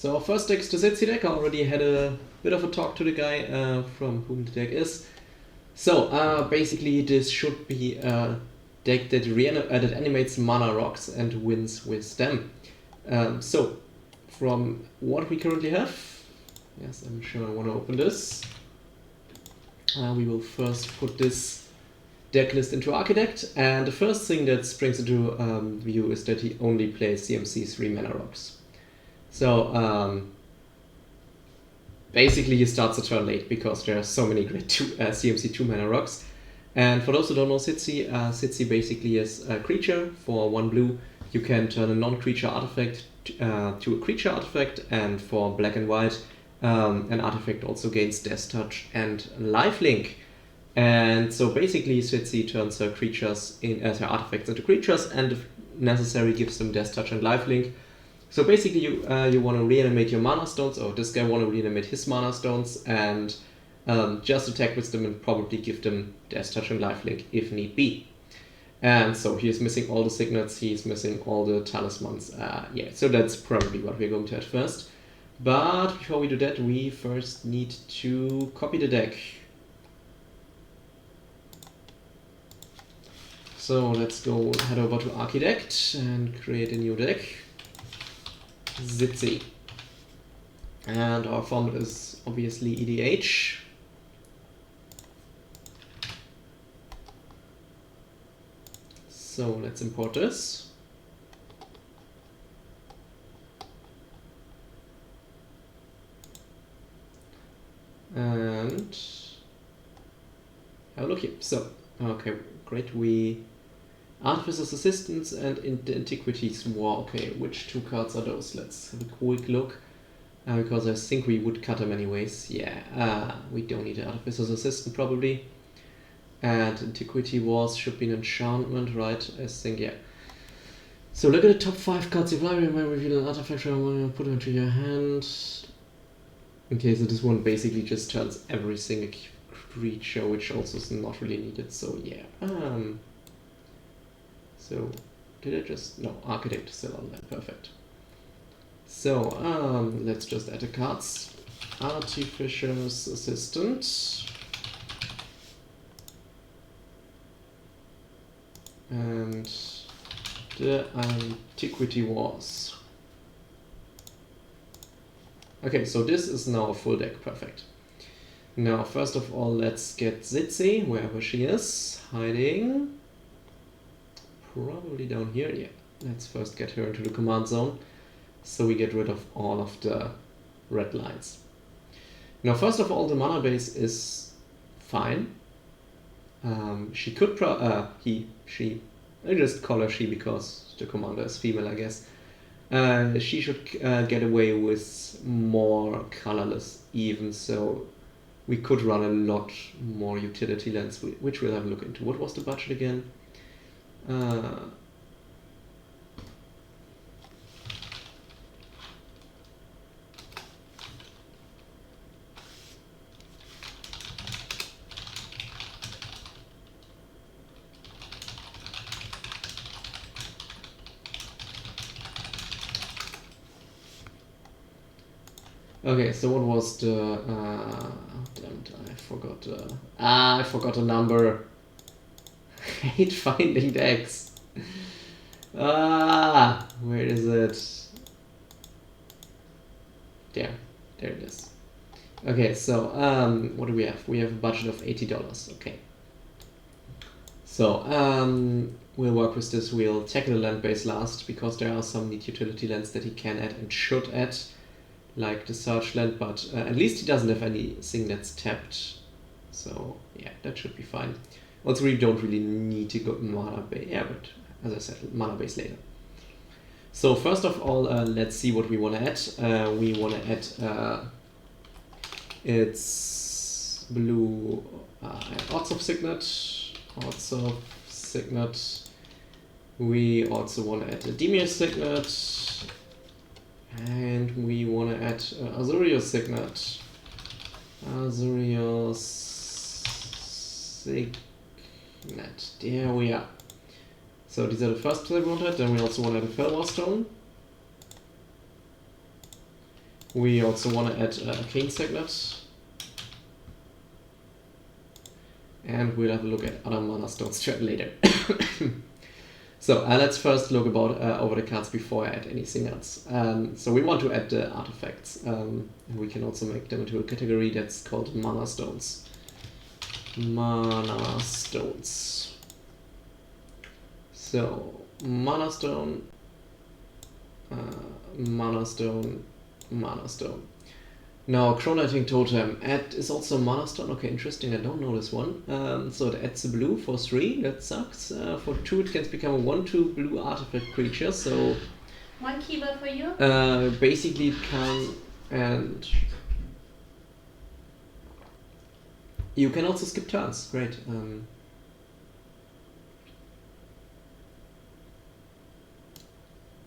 So our first deck is the Sidry deck. I already had a bit of a talk to the guy from whom the deck is. So basically this should be a deck that animates Manarocks and wins with them. So from what we currently have, yes, I'm sure I want to open this. We will first put this deck list into Architect, and the first thing that springs into view is that he only plays CMC3 Manarocks. So basically he starts a turn late because there are so many great CMC2 Manarocks. And for those who don't know Sidry basically is a creature for 1 blue. You can turn a non-creature artifact to a creature artifact, and for black and white an artifact also gains Death Touch and Lifelink. And so basically Sidry turns her creatures her artifacts into creatures, and if necessary gives them Death Touch and Lifelink. So basically you want to reanimate your mana stones, or this guy want to reanimate his mana stones, and just attack with them and probably give them Death Touch and Lifelink if need be. And so he is missing all the signets, he's missing all the talismans. Yeah, so that's probably what we're going to add first. But before we do that, we first need to copy the deck. So let's go head over to Architect and create a new deck. Sidry. And our format is obviously EDH. So let's import this. And have a look here. So, okay, great. Artificer's Assistance and the Antiquities War. Okay, which 2 cards are those? Let's have a quick look. Because I think we would cut them anyways. Yeah, we don't need an Artificer's Assistant probably. And Antiquity Wars should be an enchantment, right? I think, yeah. So look at the top 5 cards of library. You may reveal an artifact and put it into your hand. Okay, so this one basically just turns every single creature, which also is not really needed. So yeah. So did I just no Architect is still on that, perfect. So let's just add the cards. Artificer's Assistant. And the Antiquity Wars. Okay, so this is now a full deck, perfect. Now, first of all, let's get Sidry, wherever she is, hiding. Probably down here, yeah. Let's first get her into the command zone, so we get rid of all of the red lines. Now, first of all, the mana base is fine. She could she. I just call her she because the commander is female, I guess. She should get away with more colorless even, so we could run a lot more utility lands, which we'll have a look into. What was the budget again? Okay, so what was the damn it, I forgot the number. I hate finding decks. Where is it? There it is. Okay, so what do we have? We have a budget of $80. Okay. So we'll work with this. We'll tackle the land base last because there are some neat utility lands that he can add and should add, like the search land, but at least he doesn't have anything that's tapped. So yeah, that should be fine. Also, we don't really need to go mana base. Yeah, but as I said, mana base later. So first of all, let's see what we want to add. We want to add it's blue odds of signet. We also want to add a Demir signet. And we want to add Azurius signet. Azurius signet. There we are. So these are the first two we want to add. Then we also want to add a Felwar stone. We also want to add Arcane Signet. And we'll have a look at other mana stones to add later. So let's first look about over the cards before I add anything else. So we want to add the artifacts. And we can also make them into a category that's called mana stones. Mana stones. So mana stone, mana stone, mana stone. Now, Chronating Totem add is also a mana stone. Okay, interesting. I don't know this one. So it adds a blue for 3. That sucks. For 2, it can become a 1/2 blue artifact creature. So one keyword for you. Basically, it can and you can also skip turns. Great.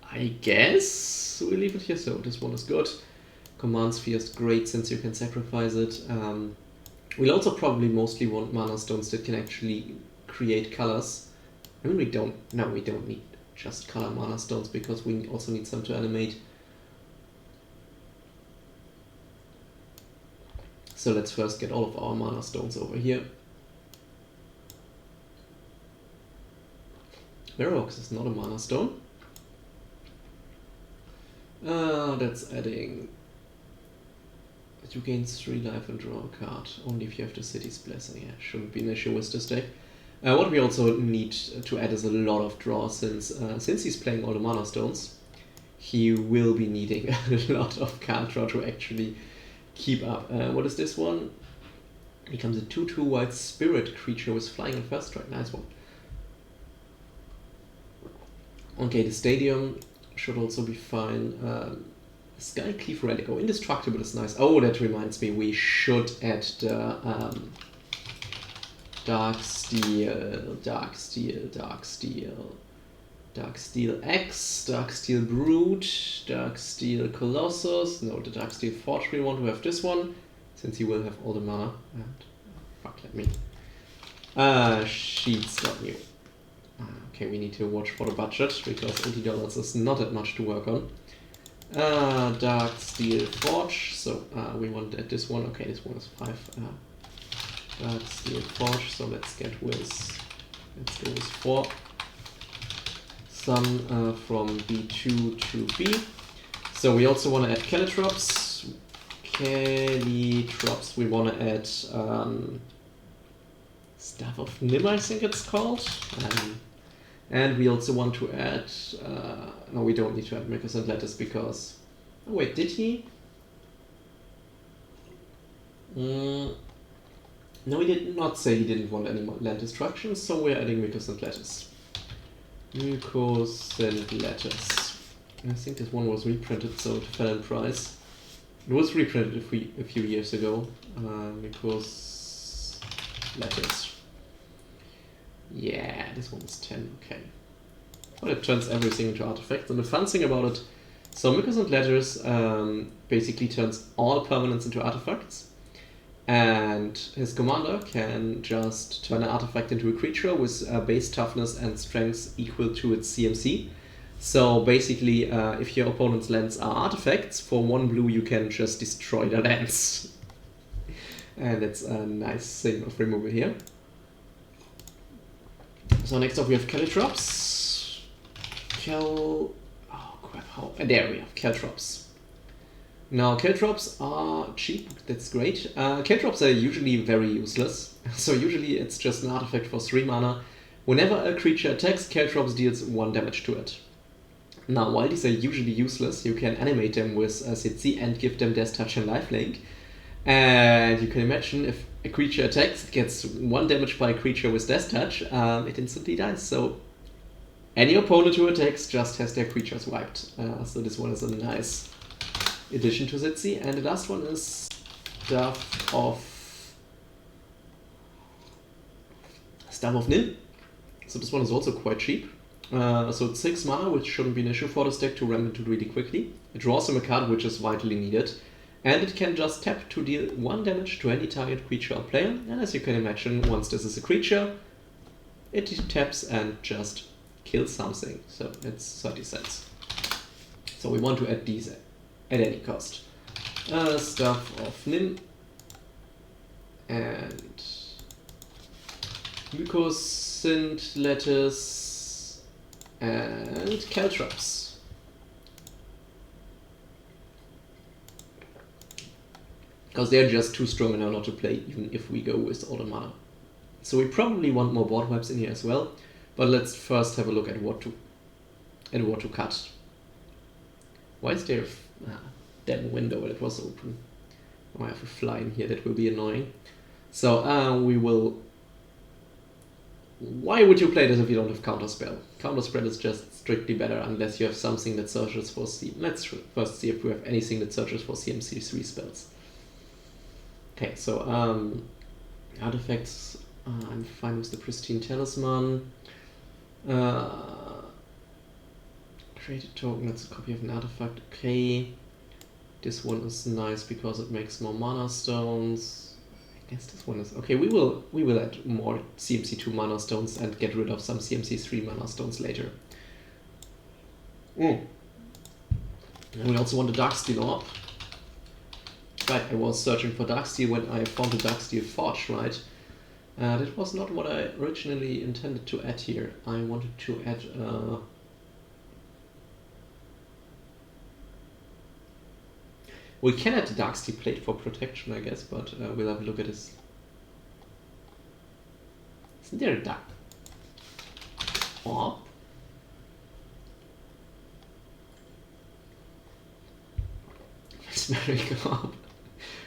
I guess we leave it here. So this one is good. Command Sphere is great since you can sacrifice it. We'll also probably mostly want mana stones that can actually create colors. I mean, we don't need just color mana stones because we also need some to animate. So let's first get all of our mana stones over here. Manarocks is not a mana stone. That's adding. You gain 3 life and draw a card, only if you have the City's Blessing. Yeah, shouldn't be an issue with this deck. What we also need to add is a lot of draw, since he's playing all the mana stones, he will be needing a lot of card draw to actually keep up. What is this one? It becomes a 2/2 white spirit creature with flying and first strike. Nice one. Okay, the stadium should also be fine. Skycleave Relic. Oh, Indestructible is nice. Oh, that reminds me, we should add the Dark Steel X, Dark Steel Brute, Dark Steel Colossus. No, the Dark Steel Forge. We want to have this one, since he will have all the mana. And fuck, let me. Sheets got new. Okay, we need to watch for the budget because $80 is not that much to work on. Dark Steel Forge, so we want to add this one. Okay, this one is 5. Dark Steel Forge, so let's go with 4. Some from B2 to B. So we also want to add Caltrops. We want to add Staff of Nim, I think it's called. And we also want to add, no, we don't need to add Makers and Letters because, oh wait, did he? No, he did not say he didn't want any more land destruction, so we're adding Makers and Letters. Makers and Letters. I think this one was reprinted, so it fell in price. It was reprinted a few years ago. Makers Letters. Yeah, this one is 10, okay. Well, it turns everything into artifacts, and the fun thing about it, so Makers and Letters basically turns all permanents into artifacts, and his commander can just turn an artifact into a creature with base toughness and strength equal to its CMC. So basically, if your opponent's lands are artifacts, for 1 blue you can just destroy their lands. And that's a nice thing of removal here. So next up we have Caltrops. Oh crap, how? There we have Caltrops. Now Caltrops are cheap, that's great. Caltrops are usually very useless. So usually it's just an artifact for 3 mana. Whenever a creature attacks, Caltrops deals 1 damage to it. Now while these are usually useless, you can animate them with Sidry and give them Death Touch and Lifelink. And you can imagine if a creature attacks, it gets 1 damage by a creature with Death Touch, it instantly dies. So any opponent who attacks just has their creatures wiped. So this one is a nice addition to Sidry. And the last one is Staff of Nim. So this one is also quite cheap. So it's 6 mana, which shouldn't be an issue for this deck to ramp into really quickly. It draws him a card which is vitally needed. And it can just tap to deal 1 damage to any target creature or player. And as you can imagine, once this is a creature, it taps and just kills something. So it's 30 cents. So we want to add these at any cost. Stuff of Nim and Mucosint lettuce and caltrops. Because they're just too strong enough not to play, even if we go with all the mana. So we probably want more board wipes in here as well. But let's first have a look at what to cut. Why is there a damn window that was open? Oh, I have a fly in here, that will be annoying. So we will... Why would you play this if you don't have Counterspell? Counterspell is just strictly better unless you have something that searches for Let's first see if we have anything that searches for CMC3 spells. Okay, so artifacts, I'm fine with the Pristine Talisman. Create a token, that's a copy of an artifact, okay. This one is nice because it makes more mana stones. I guess this one is... Okay, we will add more CMC2 mana stones and get rid of some CMC3 mana stones later. And we also want a Darksteel Orb. Right, I was searching for Darksteel when I found the Darksteel Forge, right? That was not what I originally intended to add here. I wanted to add... We can add the Darksteel Plate for protection, I guess, but we'll have a look at this. Isn't there a Dark Orb? Mesmeric Orb.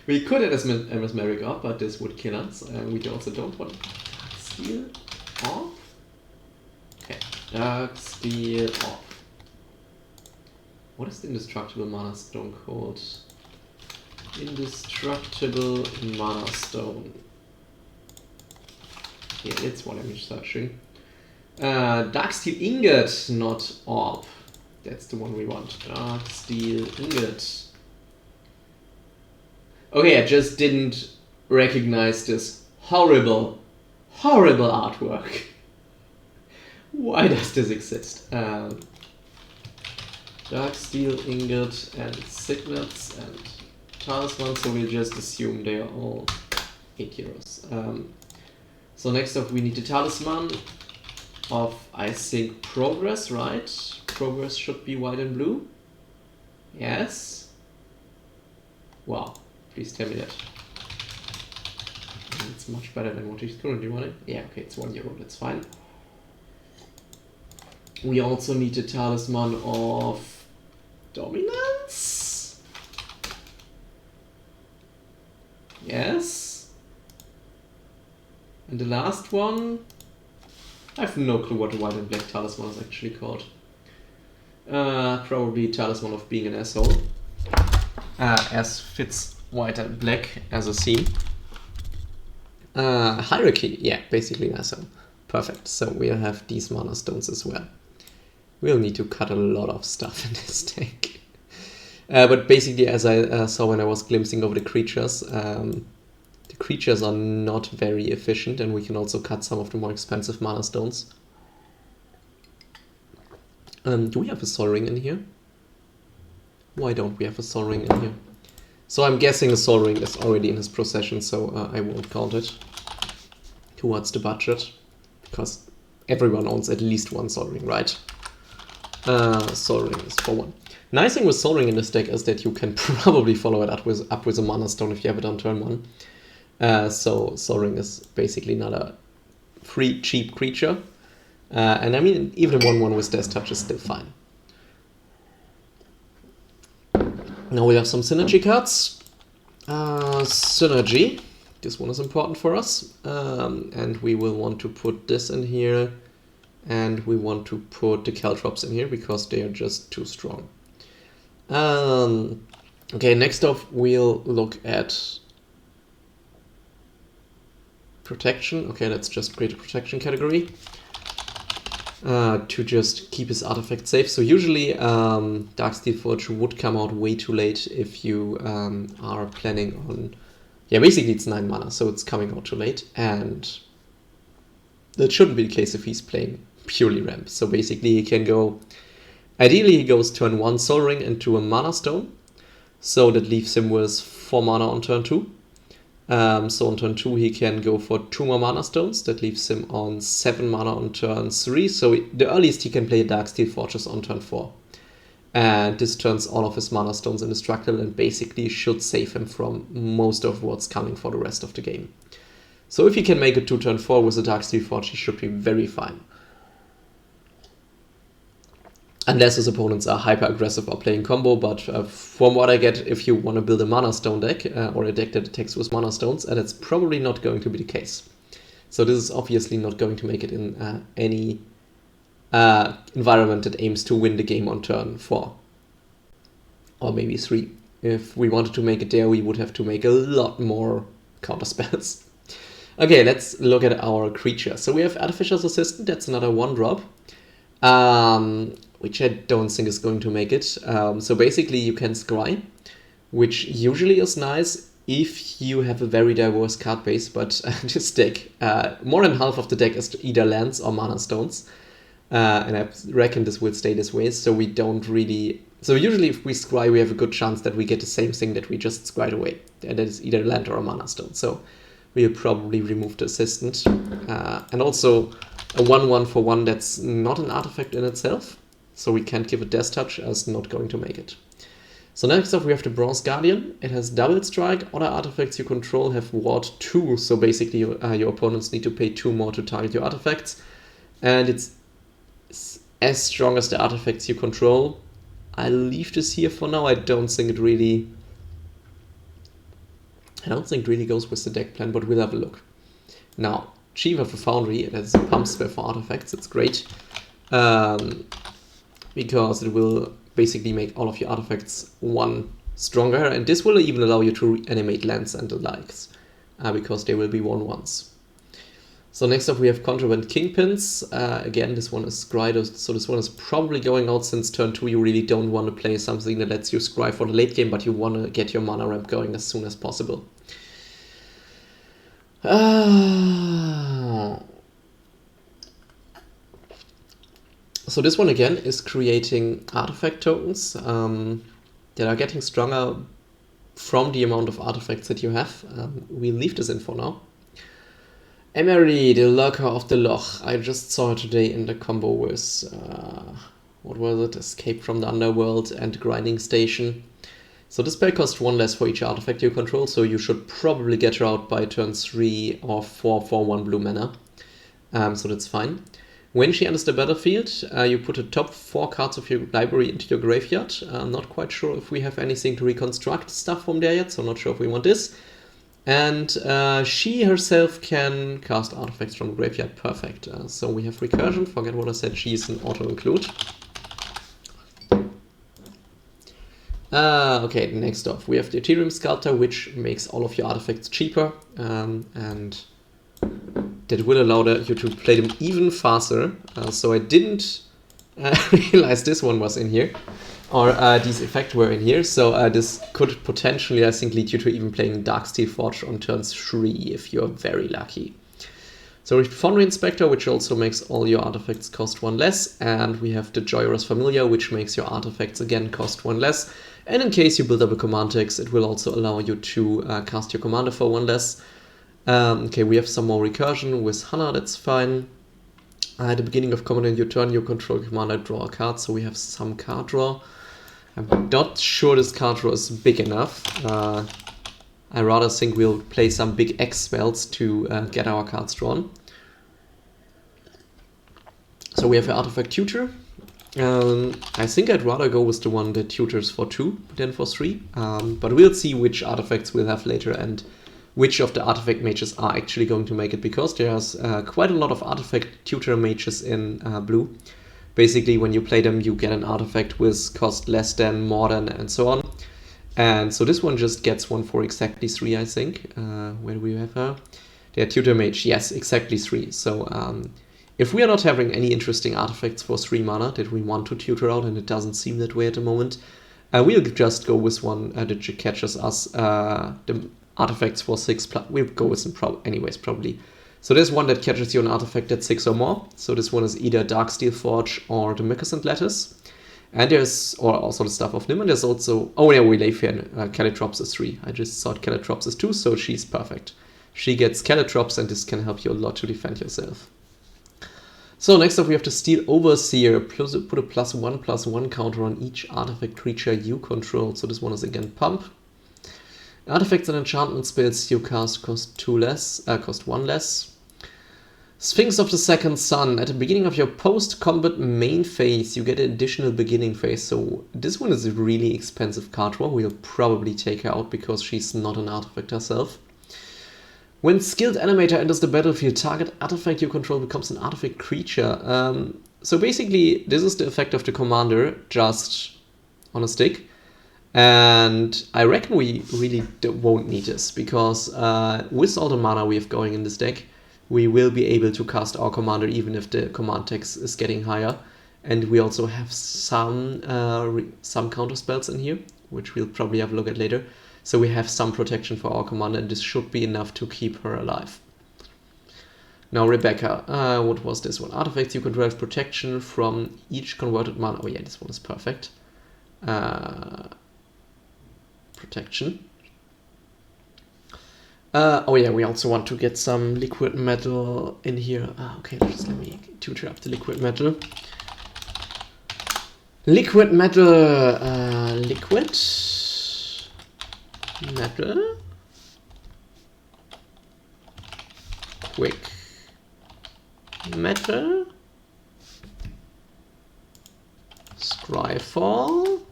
We could add a Mesmeric Orb, but this would kill us. We also don't want Darksteel Orb. Okay, Darksteel Orb. What is the Indestructible Mana Stone called? Indestructible Mana Stone. Yeah, it's what I'm searching. Darksteel Ingot, not Orb. That's the one we want. Darksteel Ingot. Okay, I just didn't recognize this horrible, horrible artwork. Why does this exist? Darksteel Ingot and Signets and Talisman, so we'll just assume they are all 8 euros. So next up we need the Talisman of, I think, Progress, right? Progress should be white and blue. Yes. Wow, please tell me that. It's much better than what he's currently running. Yeah, okay, it's 1 euro, that's fine. We also need a Talisman of Dominance. Yes. And the last one, I have no clue what the white and black Talisman is actually called. Probably Talisman of Being an Asshole. As fits white and black as a theme. Hierarchy, yeah, basically an asshole. Perfect, so we'll have these mana stones as well. We'll need to cut a lot of stuff in this deck. But basically, as I saw when I was glimpsing over the creatures are not very efficient, and we can also cut some of the more expensive mana stones. Do we have a Sol Ring in here? Why don't we have a Sol Ring in here? So I'm guessing a Sol Ring is already in his possession, so I won't count it towards the budget, because everyone owns at least one Sol Ring, right? Sol Ring is for 1. Nice thing with Sol Ring in this deck is that you can probably follow it up with a Mana Stone if you have it on turn 1. So Sol Ring is basically not a free, cheap creature. And I mean, even a 1/1 with Death Touch is still fine. Now we have some synergy cards. Synergy. This one is important for us. And we will want to put this in here. And we want to put the Caltrops in here because they are just too strong. Okay, next off we'll look at protection. Okay, let's just create a protection category to just keep his artifact safe. So usually Darksteel Forge would come out way too late if you are planning on... Yeah, basically it's 9 mana, so it's coming out too late. And that shouldn't be the case if he's playing purely ramp. So basically he can go... Ideally he goes turn 1 Sol Ring into a Mana Stone. So that leaves him with 4 mana on turn 2. So on turn 2 he can go for 2 more mana stones. That leaves him on 7 mana on turn 3. So the earliest he can play a Darksteel Fortress on turn 4. And this turns all of his mana stones indestructible and basically should save him from most of what's coming for the rest of the game. So if he can make it to turn 4 with a Darksteel Forge, he should be very fine. Unless his opponents are hyper aggressive or playing combo, but from what I get, if you want to build a mana stone deck or a deck that attacks with mana stones, that's probably not going to be the case. So this is obviously not going to make it in any environment that aims to win the game on turn 4. Or maybe 3. If we wanted to make it there, we would have to make a lot more counter spells. Okay, let's look at our creature. So we have Artificer's Assistant, that's another 1-drop. Which I don't think is going to make it. So basically you can scry, which usually is nice if you have a very diverse card base, but this deck, more than half of the deck is either lands or mana stones. And I reckon this will stay this way, so we don't really... So usually if we scry, we have a good chance that we get the same thing that we just scried away. And that is either land or a mana stone. So we'll probably remove the Assistant. And also a 1/1 for 1 that's not an artifact in itself. So we can't give it Death Touch as not going to make it. So next up we have the Bronze Guardian. It has double strike. Other artifacts you control have ward 2. So basically your opponents need to pay 2 more to target your artifacts. And it's as strong as the artifacts you control. I'll leave this here for now. I don't think it really goes with the deck plan, but we'll have a look. Now, Chief of the Foundry, it has a pump spell for artifacts. It's great. Because it will basically make all of your artifacts 1 stronger, and this will even allow you to reanimate lands and the likes, because they will be 1/1s. So next up we have Contraband Kingpins. Again, this one is scry, so this one is probably going out since turn 2. You really don't want to play something that lets you scry for the late game, but you want to get your mana ramp going as soon as possible. So this one again is creating artifact tokens that are getting stronger from the amount of artifacts that you have. We'll leave this in for now. Emery, the Lurker of the Loch. I just saw it today in the combo with, what was it? Escape from the Underworld and Grinding Station. So this spell costs 1 less for each artifact you control, so you should probably get her out by turn 3 or 4 for 1 blue mana. So that's fine. When she enters the battlefield, you put the top 4 cards of your library into your graveyard. I'm not quite sure if we have anything to reconstruct stuff from there yet, so I'm not sure if we want this. And she herself can cast artifacts from the graveyard. Perfect. So we have Recursion. Forget what I said, she is an auto-include. Okay, next off we have the Ethereum Sculptor, which makes all of your artifacts cheaper. And that will allow you to play them even faster. So I didn't realize this one was in here, or these effects were in here. So this could potentially, I think, lead you to even playing Darksteel Forge on turn 3 if you're very lucky. So we have Foundry Inspector, which also makes all your artifacts cost 1 less. And we have the Joyrus Familiar, which makes your artifacts again cost 1 less. And in case you build up a command text, it will also allow you to cast your commander for 1 less. Okay, we have some more recursion with Hana, that's fine. At the beginning of combat in your turn, you control commander, draw a card, so we have some card draw. I'm not sure this card draw is big enough. I rather think we'll play some big X spells to get our cards drawn. So we have an Artifact Tutor. I think I'd rather go with the one that tutors for 2 than for 3. But we'll see which artifacts we'll have later and which of the artifact mages are actually going to make it, because there's quite a lot of artifact tutor mages in blue. Basically, when you play them, you get an artifact with cost less than, more than, and so on. And so this one just gets one for exactly 3, I think. Where do we have her? Yeah, tutor mage, yes, exactly 3. So if we are not having any interesting artifacts for 3 mana that we want to tutor out, and it doesn't seem that way at the moment, we'll just go with one that catches us the artifacts for 6 plus. We'll go with them anyways, probably. So there's one that catches you an artifact at 6 or more. So this one is either Darksteel Forge or the Micosant Lattice. And there's also the Staff of Nim, and there's also, oh yeah, we leave here Caltrops is 3. I just thought Caltrops is 2, so she's perfect. She gets Caltrops, and this can help you a lot to defend yourself. So next up we have the Steel Overseer, put a +1/+1 counter on each artifact creature you control. So this one is again Pump. Artifacts and enchantment spells you cast cost 1 less. Sphinx of the Second Sun. At the beginning of your post-combat main phase, you get an additional beginning phase. So this one is a really expensive card draw. We'll probably take her out because she's not an artifact herself. When Skilled Animator enters the battlefield, target artifact you control becomes an artifact creature. So basically, this is the effect of the commander, just on a stick. And I reckon we really won't need this, because with all the mana we have going in this deck, we will be able to cast our commander even if the command text is getting higher. And we also have some counter spells in here, which we'll probably have a look at later. So we have some protection for our commander, and this should be enough to keep her alive. Now Rebecca, what was this one? Artifacts you control have protection from each converted mana. Oh yeah, this one is perfect. Protection. Oh yeah, we also want to get some liquid metal in here. Okay, just let me tutor up the liquid metal. Liquid metal, liquid metal, quick metal, Scryfall,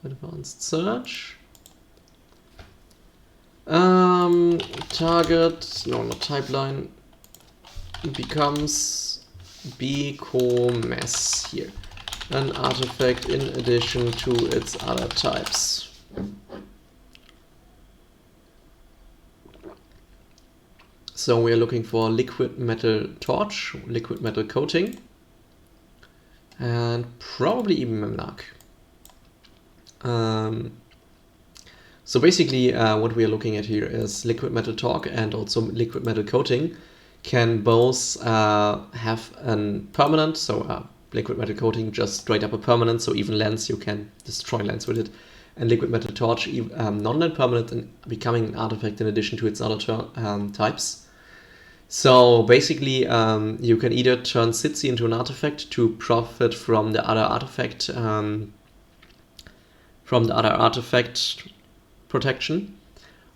advanced search. Target, no, not type line, becomes Becomes here. An artifact in addition to its other types. So we are looking for liquid metal torch, liquid metal coating, and probably even Memnarch. So basically what we are looking at here is liquid metal torque and also liquid metal coating can both have a permanent, so liquid metal coating just straight up a permanent, so even lands you can destroy lands with it, and liquid metal torch non-land permanent and becoming an artifact in addition to its other types. So basically you can either turn Sidry into an artifact to profit from the other artifact protection,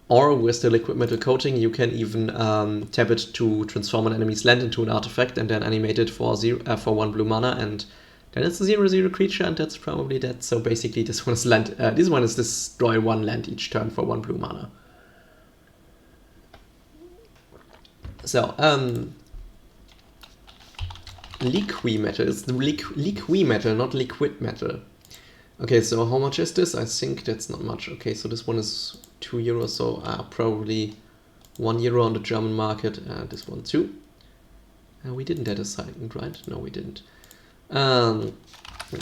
or with the liquid metal coating you can even tap it to transform an enemy's land into an artifact and then animate it for 1 blue mana, and then it's a 0/0 creature, and that's probably that. So basically this one is land. This one is destroy 1 land each turn for 1 blue mana. So liquid metal is the liquid metal, not liquid metal. Okay, so how much is this? I think that's not much. Okay, so this one is €2, so probably €1 on the German market. This one too. We didn't add a second, right? No, we didn't.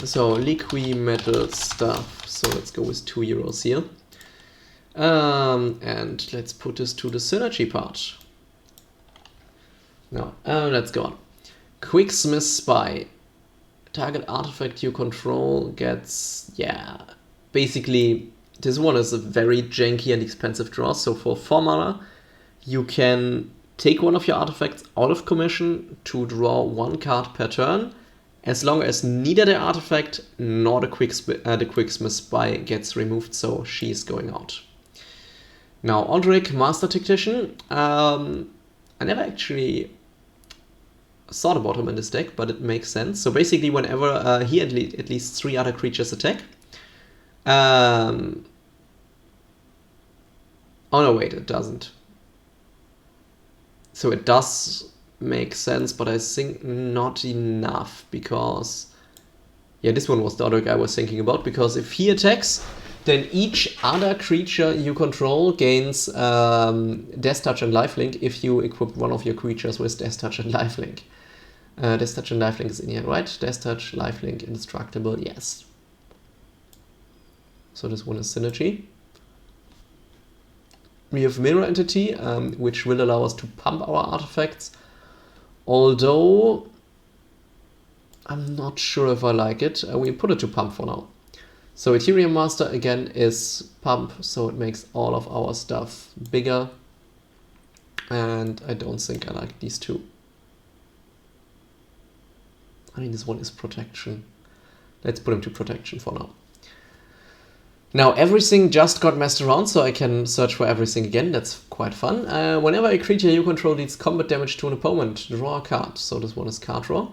So liquid metal stuff. So let's go with €2 here. And let's put this to the synergy part. Now, let's go on. Quicksmith Spy. Target artifact you control gets, yeah, basically this one is a very janky and expensive draw. So for 4 mana you can take one of your artifacts out of commission to draw 1 card per turn, as long as neither the artifact nor the Quicksmith Spy gets removed, so she's going out. Now Aldrich, Master Tactician. I never actually thought about him in this deck, but it makes sense. So basically whenever he and at least 3 other creatures attack, oh no, wait, it doesn't. So it does make sense, but I think not enough, because yeah, this one was the other guy I was thinking about, because if he attacks, then each other creature you control gains Death Touch and Lifelink if you equip one of your creatures with Death Touch and Lifelink. Death Touch and Lifelink is in here, right? Death Touch, Lifelink, Indestructible, yes. So this one is Synergy. We have Mirror Entity, which will allow us to pump our artifacts. Although I'm not sure if I like it. We put it to pump for now. So Ethereum Master again is pump, so it makes all of our stuff bigger. And I don't think I like these two. I mean, this one is protection. Let's put him to protection for now. Now everything just got messed around, so I can search for everything again. That's quite fun. Whenever a creature you control deals combat damage to an opponent, draw a card. So this one is card draw.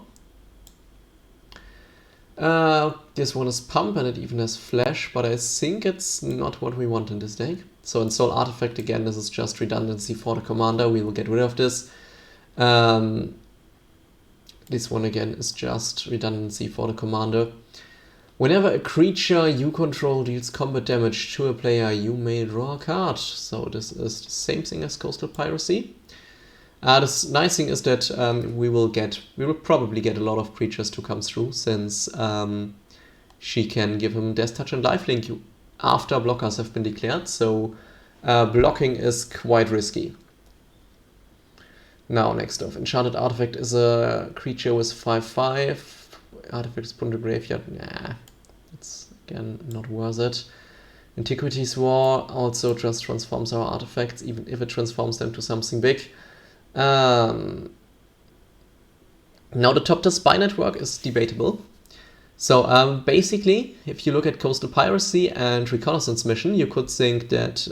This one is pump and it even has flash, but I think it's not what we want in this deck. So in Soul Artifact again, this is just redundancy for the commander. We will get rid of this. This one again is just redundancy for the commander. Whenever a creature you control deals combat damage to a player, you may draw a card. So this is the same thing as Coastal Piracy. The nice thing is that we will probably get a lot of creatures to come through, since she can give him Death Touch and Lifelink after blockers have been declared. So blocking is quite risky. Now, next off, Enchanted Artifact is a creature with 5/5. Artifact is put in the graveyard. Nah, it's again not worth it. Antiquities War also just transforms our artifacts, even if it transforms them to something big. Now the top to spy network is debatable. So basically, if you look at Coastal Piracy and Reconnaissance Mission, you could think that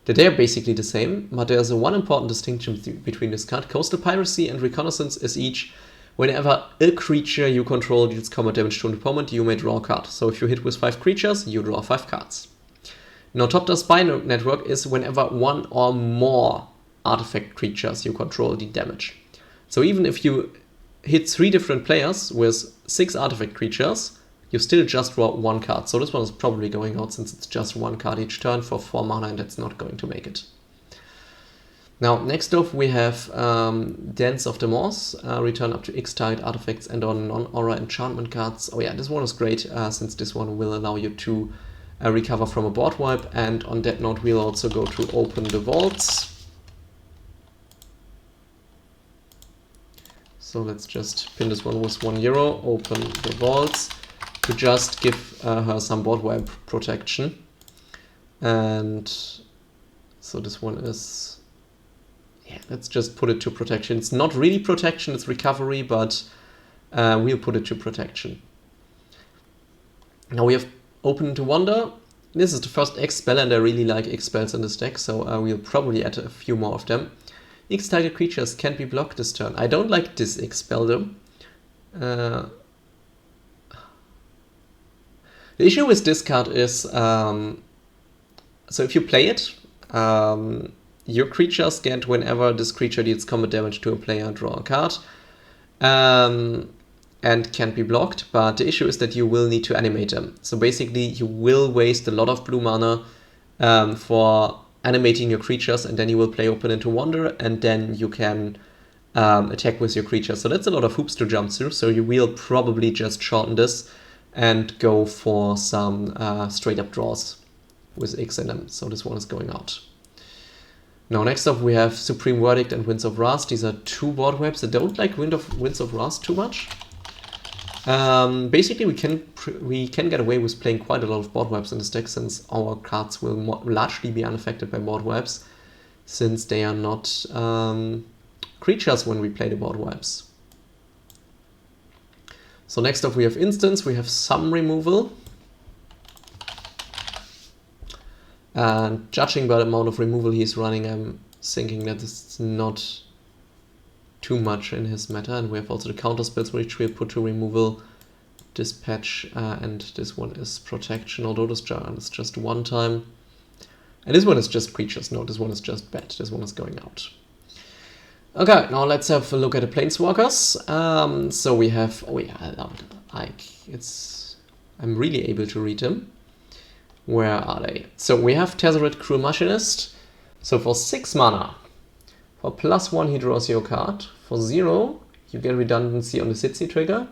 they're basically the same, but there's one important distinction between this card. Coastal Piracy and Reconnaissance is each, whenever a creature you control deals combat damage to an opponent, you may draw a card. So if you hit with 5 creatures, you draw 5 cards. Now top to spy network is whenever one or more artifact creatures you control deal damage. So even if you hit 3 different players with 6 artifact creatures, you still just draw 1 card. So this one is probably going out, since it's just 1 card each turn for 4 mana, and that's not going to make it. Now next off we have Dance of the Moors. Return up to X target artifacts and on non-aura enchantment cards. Oh yeah, this one is great, since this one will allow you to recover from a board wipe. And on that note, we'll also go to open the vaults. So let's just pin this one with €1, open the vaults, to just give her some board wipe protection. And so this one is, yeah, let's just put it to protection. It's not really protection, it's recovery, but we'll put it to protection. Now we have Open to Wonder. This is the first X spell, and I really like X spells in this deck, so we'll probably add a few more of them. X target creatures can't be blocked this turn. I don't like this X spell though. The issue with this card is, so if you play it, your creatures get, whenever this creature deals combat damage to a player, draw a card, and can't be blocked, but the issue is that you will need to animate them. So basically you will waste a lot of blue mana for animating your creatures, and then you will play Open into Wonder, and then you can attack with your creatures. So that's a lot of hoops to jump through, so you will probably just shorten this and go for some straight up draws with X in them. So this one is going out. Now next up we have Supreme Verdict and Winds of Wrath. These are 2 board wipes. I don't like Winds of Wrath too much. Basically we can get away with playing quite a lot of board wipes in this deck, since our cards will largely be unaffected by board wipes, since they are not creatures when we play the board wipes. So next up we have Instance. We have some removal, and judging by the amount of removal he's running, I'm thinking that it's not too much in his meta. And we have also the counter spells, which we'll put to removal, Dispatch, and this one is protection, although this is just 1 time. And this one is just creatures. No, this one is just bad. This one is going out. Okay, now let's have a look at the Planeswalkers. So we have, oh yeah, I'm really able to read them. Where are they? So we have Tezzeret, Cruel Machinist. So for 6 mana, for +1 he draws you a card. For 0 you get redundancy on the Sidry trigger.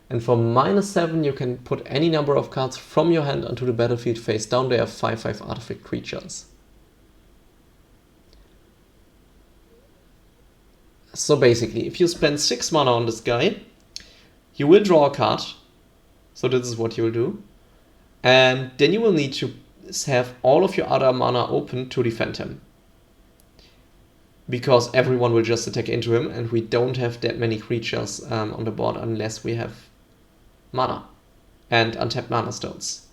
And for -7 you can put any number of cards from your hand onto the battlefield face down. They are 5/5 artifact creatures. So basically, if you spend 6 mana on this guy, You will draw a card. So this is what you will do. And then you will need to have all of your other mana open to defend him. Because everyone will just attack into him, and we don't have that many creatures on the board unless we have mana and untapped mana stones.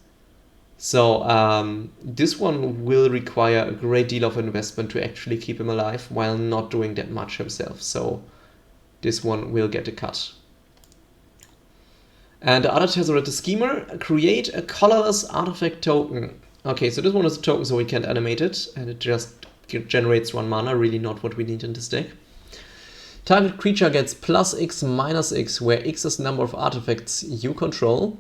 So this one will require a great deal of investment to actually keep him alive while not doing that much himself. So this one will get a cut. And the other Tezzeret, the Schemer, create a colorless artifact token. Okay, so this one is a token, so we can't animate it, and it just generates 1 mana, really not what we need in this deck. Target creature gets +X, -X, where X is the number of artifacts you control.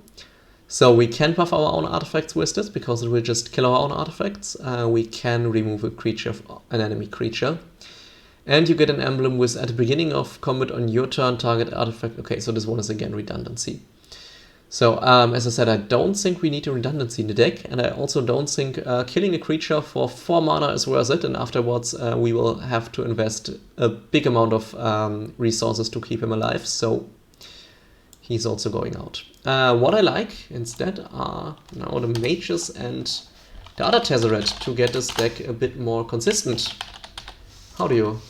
So we can buff our own artifacts with this, because it will just kill our own artifacts. We can remove a creature, an enemy creature. And you get an emblem with, at the beginning of combat on your turn, target artifact. Okay, so this one is again redundancy. So, as I said, I don't think we need a redundancy in the deck, and I also don't think killing a creature for 4 mana is worth it, and afterwards we will have to invest a big amount of resources to keep him alive, so he's also going out. What I like instead are now the mages and the other Tezzeret to get this deck a bit more consistent. How do you?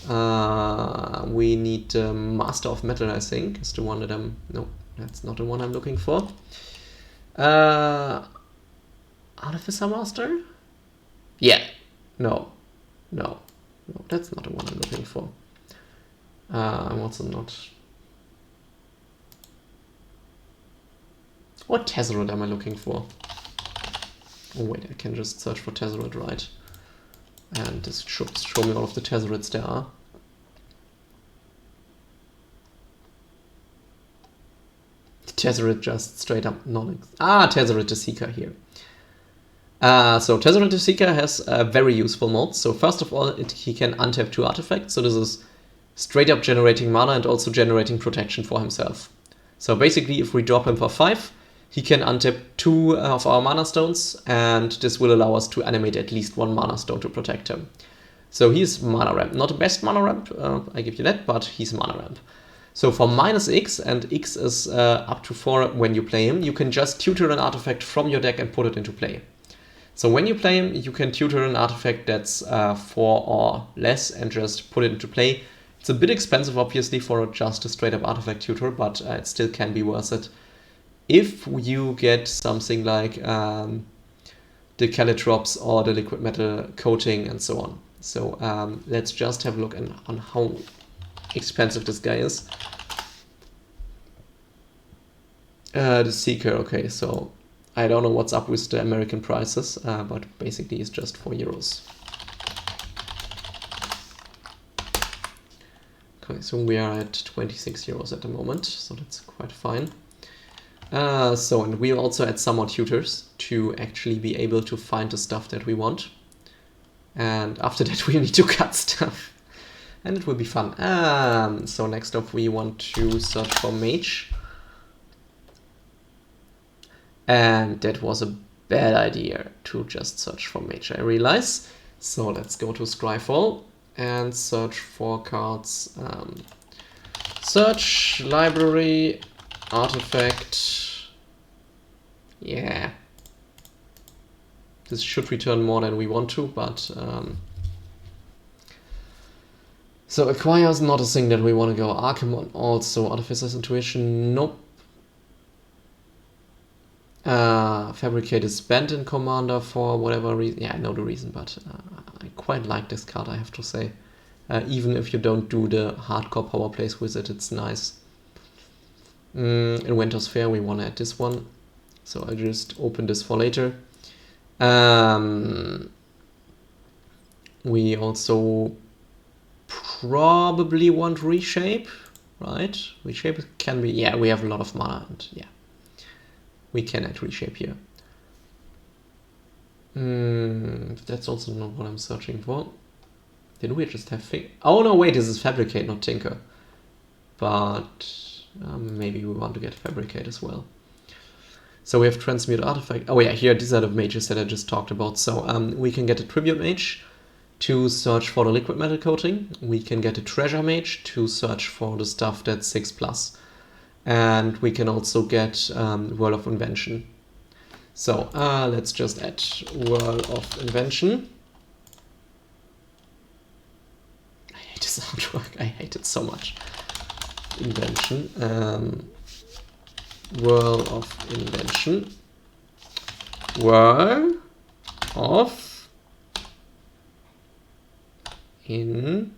We need Master of Metal, I think, is the one that I'm... No. That's not the one I'm looking for. Artificer Master? Yeah. No, that's not the one I'm looking for. I'm also not... What Tezzeret am I looking for? Oh wait, I can just search for Tezzeret, right? And this should show me all of the Tezzerets there are. Tezzeret just straight up Tezzeret the Seeker here. So Tezzeret the Seeker has very useful modes. So first of all, he can untap 2 artifacts. So this is straight up generating mana and also generating protection for himself. So basically, if we drop him for 5, he can untap 2 of our mana stones, and this will allow us to animate at least 1 mana stone to protect him. So he's mana ramp. Not the best mana ramp, I give you that, but he's mana ramp. So for -X, and X is up to 4 when you play him, you can just tutor an artifact from your deck and put it into play. So when you play him, you can tutor an artifact that's 4 or less and just put it into play. It's a bit expensive, obviously, for just a straight-up artifact tutor, but it still can be worth it. If you get something like the Caltrops or the liquid metal coating and so on. So let's just have a look on how expensive this guy is. The Seeker, okay, so I don't know what's up with the American prices, but basically it's just €4. Okay, so we are at €26 at the moment, so that's quite fine. And we also add some more tutors to actually be able to find the stuff that we want. And after that we need to cut stuff. And it will be fun. So next up we want to search for Mage. And that was a bad idea to just search for Mage, I realize. So let's go to Scryfall and search for cards. Search, library, artifact. Yeah. This should return more than we want to, but... So acquire is not a thing that we want to go. Archimon also. Artificer's Intuition, nope. Fabricate is banned in Commander for whatever reason. Yeah, I know the reason, but I quite like this card, I have to say. Even if you don't do the hardcore power plays with it, it's nice. In Winter's Fair, we want to add this one. So I'll just open this for later. We also probably want Reshape, right? Reshape can be, yeah, we have a lot of mana, and yeah, we can add Reshape here. That's also not what I'm searching for. Did we just have oh no, wait, this is Fabricate, not Tinker. But maybe we want to get Fabricate as well. So we have Transmute Artifact. Oh yeah, here, these are the mages that I just talked about. So we can get a Tribute Mage to search for the liquid metal coating. We can get a Treasure Mage to search for the stuff that's 6+. And we can also get Whirl of Invention. So let's just add Whirl of Invention. I hate this artwork. I hate it so much. Invention. Whirl of Invention. Whirl of in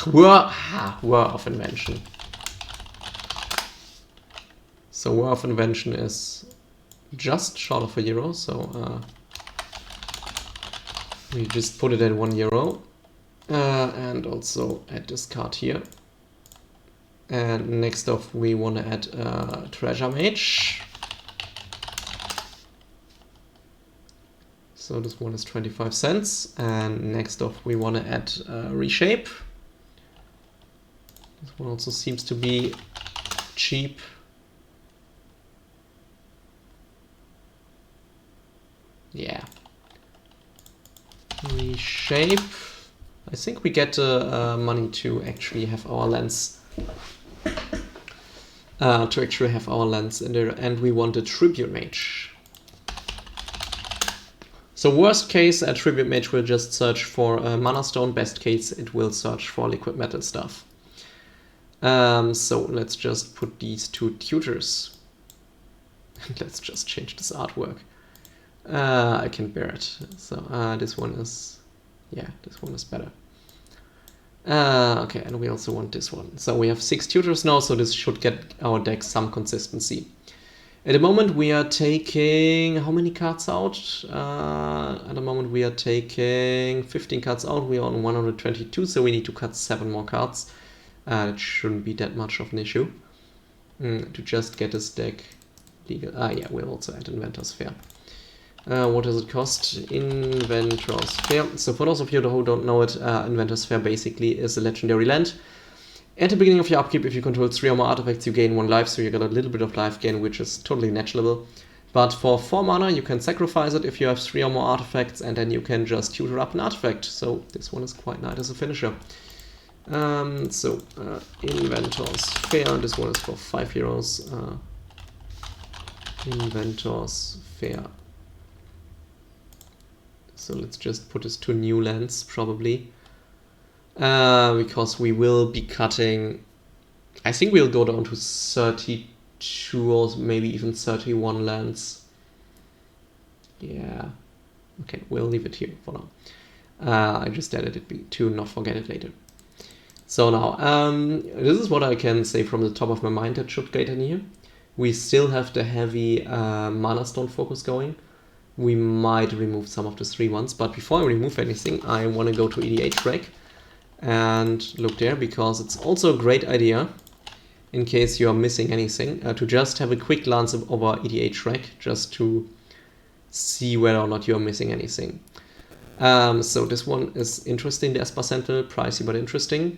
Whirl of Invention. So Whirl of Invention is just short of €1, so we just put it at €1. And also add this card here. And next off we want to add Treasure Mage. So this one is 25 cents. And next off we want to add Reshape. This one also seems to be cheap. Yeah. Reshape. I think we get money to actually have our lens. In there, and we want a Tribute Mage. So worst case, a Tribute Mage will just search for Mana Stone. Best case, it will search for liquid metal stuff. So let's just put these two tutors. And let's just change this artwork. I can bear it. So this one is, yeah, this one is better. Okay, and we also want this one. So we have 6 tutors now, so this should get our deck some consistency. At the moment we are taking, how many cards out? At the moment we are taking 15 cards out. We are on 122, so we need to cut 7 more cards. It shouldn't be that much of an issue to just get this deck legal. Yeah, we'll also add Inventor's Fair. What does it cost? Inventor's Fair. So for those of you who don't know it, Inventor's Fair basically is a legendary land. At the beginning of your upkeep, if you control 3 or more artifacts, you gain 1 life, so you get a little bit of life gain, which is totally natural. But for 4 mana, you can sacrifice it if you have 3 or more artifacts, and then you can just tutor up an artifact. So this one is quite nice as a finisher. Inventor's Fair. This one is for €5. Inventor's Fair. So let's just put this to new lands, probably. Because we will be cutting... I think we'll go down to 32 or maybe even 31 lands. Yeah. Okay, we'll leave it here for now. I just added it to not forget it later. So now, this is what I can say from the top of my mind that should get in here. We still have the heavy Mana Stone focus going. We might remove some of the 3 ones, but before I remove anything, I want to go to EDH Rec and look there, because it's also a great idea, in case you are missing anything, to just have a quick glance over EDH Rec, just to see whether or not you are missing anything. So this one is interesting, the Esper Sentinel, pricey but interesting.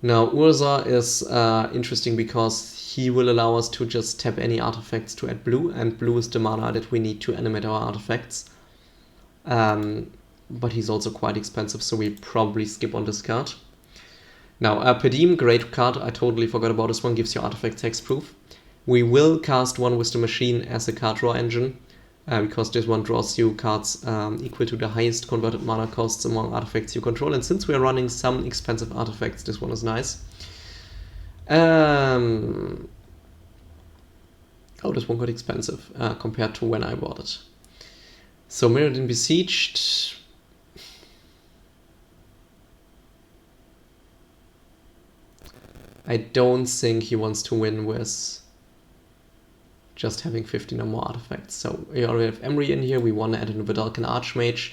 Now Urza is interesting because he will allow us to just tap any artifacts to add blue, and blue is the mana that we need to animate our artifacts. But he's also quite expensive, so we probably skip on this card. Now, Pedim, great card, I totally forgot about this one, gives you artifact hexproof. We will cast one Wisdom Machine as a card draw engine, because this one draws you cards equal to the highest converted mana costs among artifacts you control, and since we are running some expensive artifacts, this one is nice. Oh, this one got expensive compared to when I bought it. So Mirrodin Besieged. I don't think he wants to win with just having 15 or more artifacts. So we already have Emry in here. We want to add a Vidalcan Archmage,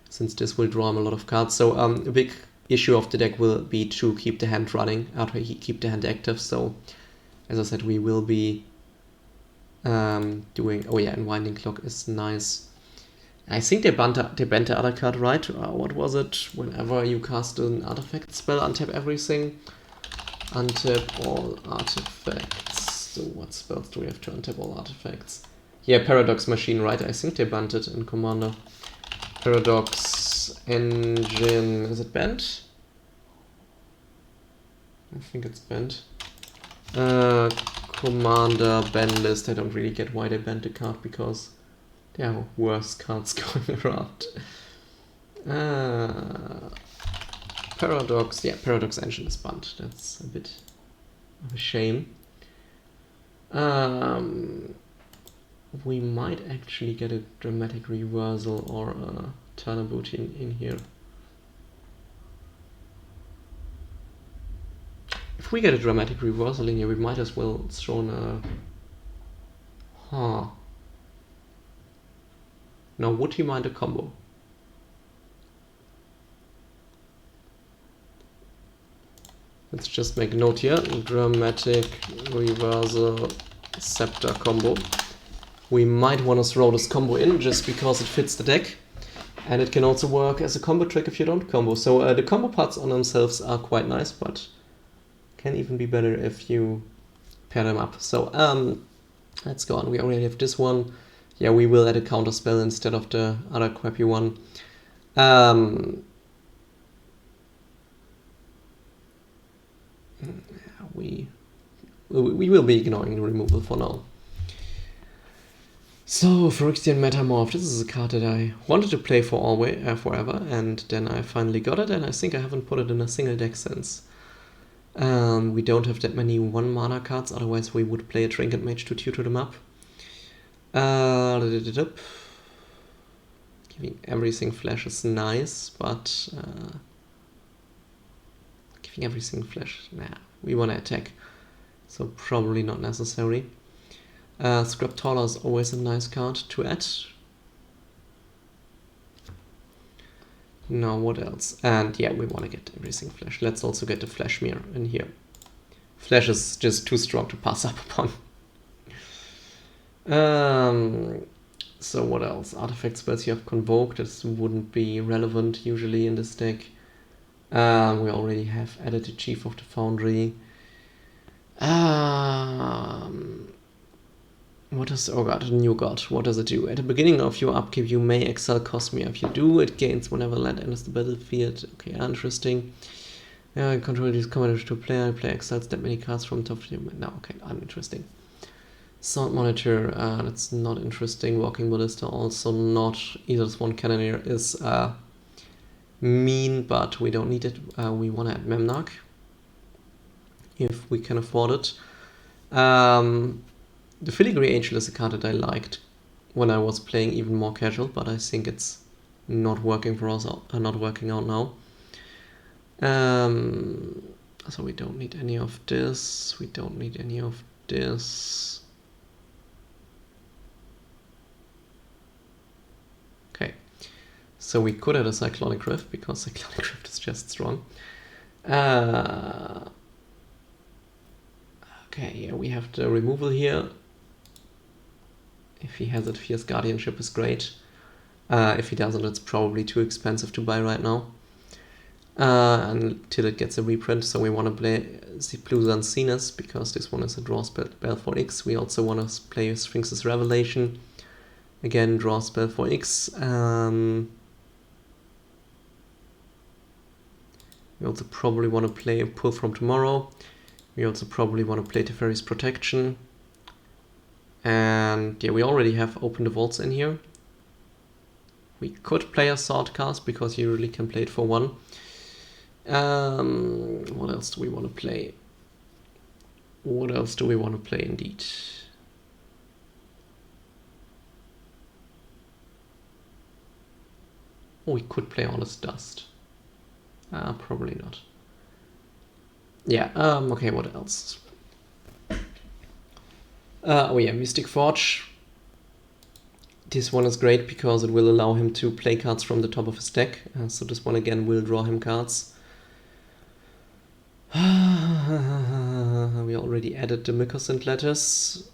since this will draw him a lot of cards. So a big issue of the deck will be to keep the hand running, keep the hand active. So as I said, we will be doing... Oh yeah, and Winding Clock is nice. I think they banned the other card, right? What was it? Whenever you cast an artifact spell, untap everything. Untap all artifacts. So what spells do we have to untap all artifacts? Yeah, Paradox Machine, right? I think they banned it in Commander. Paradox engine, is it banned? I think it's banned. Commander ban list. I don't really get why they banned the card because there are worse cards going around. Paradox, yeah, Paradox engine is banned. That's a bit of a shame. We might actually get a dramatic reversal or a turner boot in here. If we get a dramatic reversal in here, we might as well throw in a... Huh. Now, would he mind a combo? Let's just make a note here. Dramatic reversal scepter combo. We might want to throw this combo in just because it fits the deck. And it can also work as a combo trick if you don't combo. So the combo parts on themselves are quite nice, but can even be better if you pair them up. So let's go on. We already have this one. Yeah, we will add a counter spell instead of the other crappy one. We will be ignoring the removal for now. So, Phyrexian Metamorph. This is a card that I wanted to play for always, forever, and then I finally got it, and I think I haven't put it in a single deck since. We don't have that many 1-mana cards, otherwise we would play a Trinket Mage to tutor them up. Giving everything flash is nice, but giving everything flash, nah, we want to attack, so probably not necessary. Scriptaller is always a nice card to add. Now what else? And yeah, we want to get everything flash. Let's also get the flash mirror in here. Flash is just too strong to pass up upon. So what else? Artifact spells you have convoked. This wouldn't be relevant usually in this deck. We already have added the Chief of the Foundry. What is, oh god, a new god. What does it do? At the beginning of your upkeep, you may exile Cosmere. If you do, it gains whenever land enters the battlefield. Okay, interesting. Yeah, control these commanders to player. Player exiles that many cards from top of your... No, okay, uninteresting. Sound Monitor, that's not interesting. Walking Ballista, also not. Either Swan Cannoneer is mean, but we don't need it. We want to add Memnarch, if we can afford it. The Filigree Angel is a card that I liked when I was playing even more casual, but I think it's not working for us, not working out now. So we don't need any of this. We don't need any of this. Okay, so we could add a Cyclonic Rift because Cyclonic Rift is just strong. Okay, yeah, we have the removal here. If he has it, Fierce Guardianship is great. If he doesn't, it's probably too expensive to buy right now. Until it gets a reprint, so we want to play Blue Zancinus because this one is a draw spell for X. We also want to play Sphinx's Revelation. Again, draw spell for X. We also probably want to play Pull from Tomorrow. We also probably want to play Teferi's Protection. And yeah, we already have Open the Vaults in here. We could play a Swordcast because you really can play it for 1. What else do we want to play? What else do we want to play indeed? Oh, we could play Honest Dust. Probably not. Yeah, okay, what else? Oh yeah, Mystic Forge. This one is great because it will allow him to play cards from the top of his deck. So this one again will draw him cards. We already added the Mycosynth letters.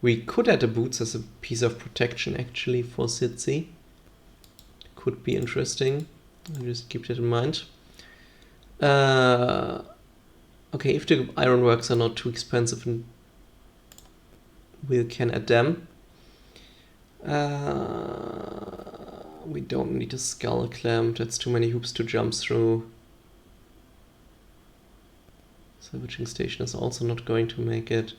We could add the boots as a piece of protection actually for Sidry. Could be interesting. I'll just keep that in mind. Okay, if the ironworks are not too expensive, we can add them. We don't need a skull clamp, that's too many hoops to jump through. Salvaging station is also not going to make it.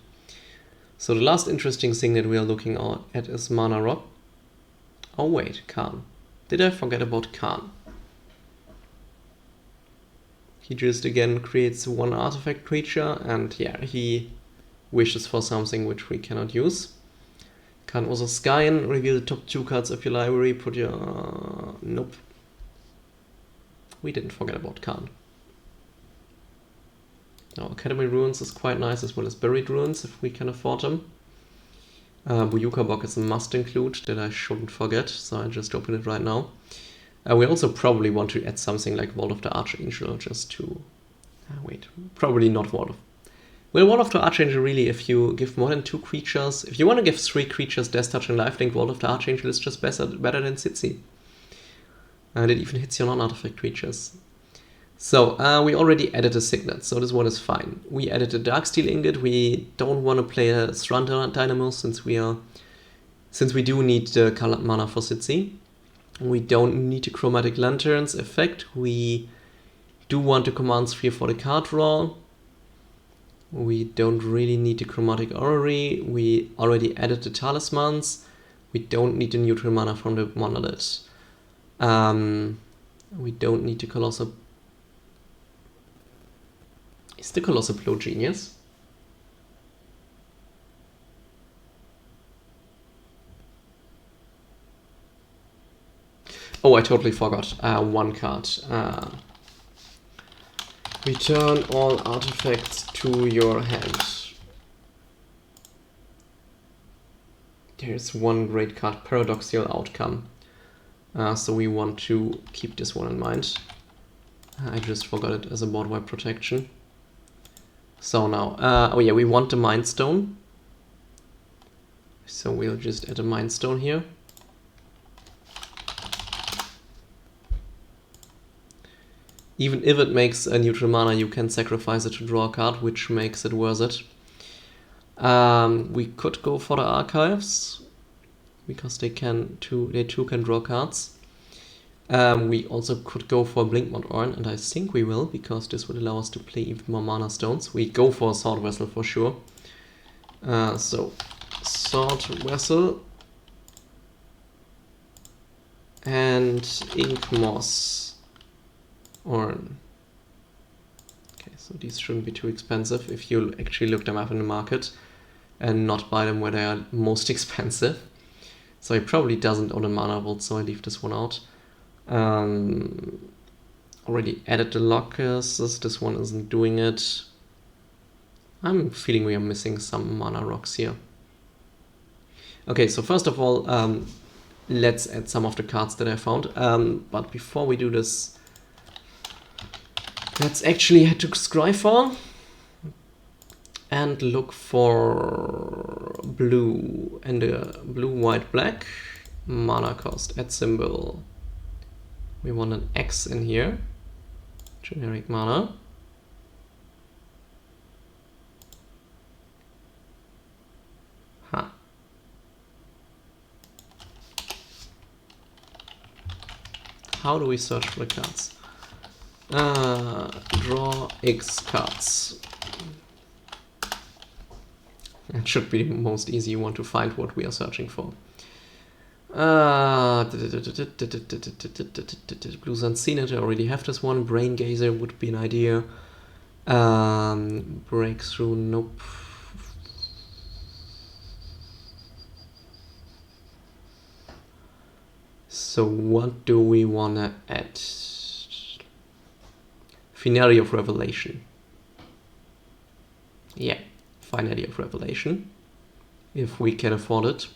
So the last interesting thing that we are looking at is Manarocks. Oh wait, Khan. Did I forget about Khan? He just again creates one artifact creature, and yeah, he wishes for something which we cannot use. Khan also Skyen, reveal the top 2 cards of your library, put your... nope. We didn't forget about Khan. Now, Academy Ruins is quite nice, as well as Buried Ruins, if we can afford them. Buyuka Box is a must include that I shouldn't forget, so I just open it right now. We also probably want to add something like Vault of the Archangel, just to... wait, probably not Vault of... Well, Vault of the Archangel really, if you give more than 2 creatures... If you want to give 3 creatures Death Touch and Lifelink, Vault of the Archangel is just better than Sidry. And it even hits your non-artifact creatures. So, we already added a signet, so this one is fine. We added a Darksteel Ingot. We don't want to play a Strand Dynamo since we do need the colored mana for Sidry. We don't need the Chromatic Lanterns effect. We do want the Command Sphere for the card draw. We don't really need the Chromatic Orrery. We already added the Talismans. We don't need the neutral mana from the Monolith. We don't need the Colossal... Is the Colossal Blow Genius? Oh, I totally forgot. 1 card. Return all artifacts to your hand. There's one great card, Paradoxical Outcome. So we want to keep this one in mind. I just forgot it as a board-wide protection. So now, oh yeah, we want the Mind Stone. So we'll just add a Mind Stone here. Even if it makes a neutral mana, you can sacrifice it to draw a card, which makes it worth it. We could go for the Archives, because they too can draw cards. We also could go for Blinkmont Urn, and I think we will, because this would allow us to play even more mana stones. We go for a Sword Vessel for sure. So, Sword Vessel and Ink Moss Urn. Okay, so these shouldn't be too expensive if you actually look them up in the market and not buy them where they are most expensive. So he probably doesn't own a Mana Vault, so I leave this one out. Already added the lockers. This one isn't doing it. I'm feeling we are missing some Manarocks here. Okay, so first of all, let's add some of the cards that I found. But before we do this, let's actually head to Scryfall and look for blue, and blue, white, black. Mana cost, add symbol. We want an X in here. Generic mana. Huh. How do we search for the cards? Draw X cards. It should be the most easy one to find what we are searching for. Blues Unseen, I already have this one. Brain Gazer would be an idea. Breakthrough, nope. So what do we wanna add? Finale of Revelation. Yeah, Finale of Revelation. If we can afford it.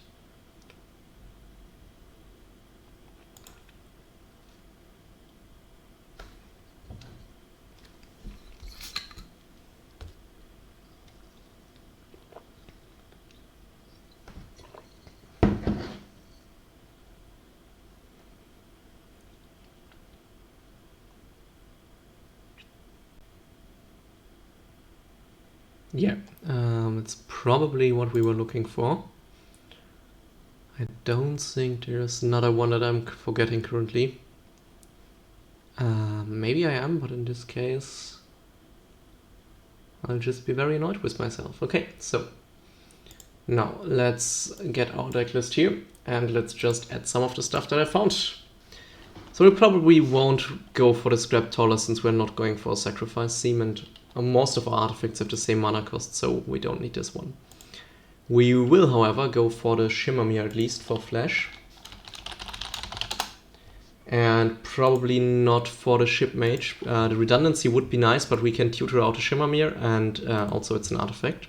Yeah, it's probably what we were looking for. I don't think there's another one that I'm forgetting currently. Maybe I am, but in this case, I'll just be very annoyed with myself. Okay, so now let's get our deck list here and let's just add some of the stuff that I found. So we probably won't go for the Scrap Taller since we're not going for a Sacrifice Theme, and most of our artifacts have the same mana cost, so we don't need this one. We will, however, go for the Shimmermere at least for Flash. And probably not for the Ship Mage. The redundancy would be nice, but we can tutor out a Shimmermere, and also it's an artifact.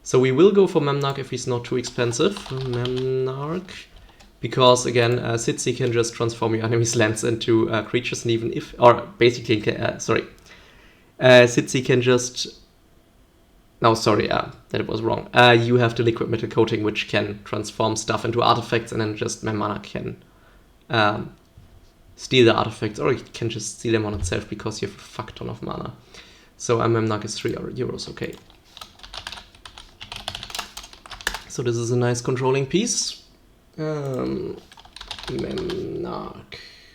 So we will go for Memnarch if he's not too expensive. Memnarch. Because, again, Sidry can just transform your enemy's lands into creatures, and even if... Or, basically, Sidry can just... No, sorry, that was wrong. You have the Liquid Metal Coating, which can transform stuff into artifacts, and then just Memnarch can steal the artifacts, or you can just steal them on itself because you have a fuck ton of mana. So Memnarch is 3 euros, okay. So this is a nice controlling piece. Memnarch.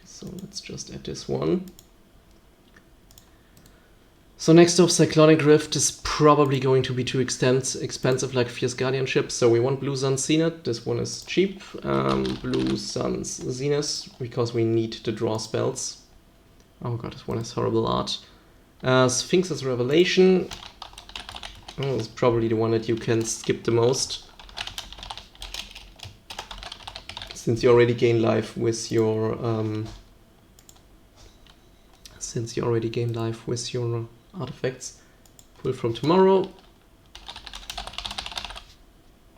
So let's just add this one. So next up, Cyclonic Rift is probably going to be too expensive like Fierce Guardianship. So we want Blue Sun's Zenith. This one is cheap. Blue Sun's Zenith, because we need to draw spells. Oh god, this one has horrible art. Sphinx's Revelation. Oh, it's probably the one that you can skip the most, since you already gain life with your artifacts. Pull from Tomorrow.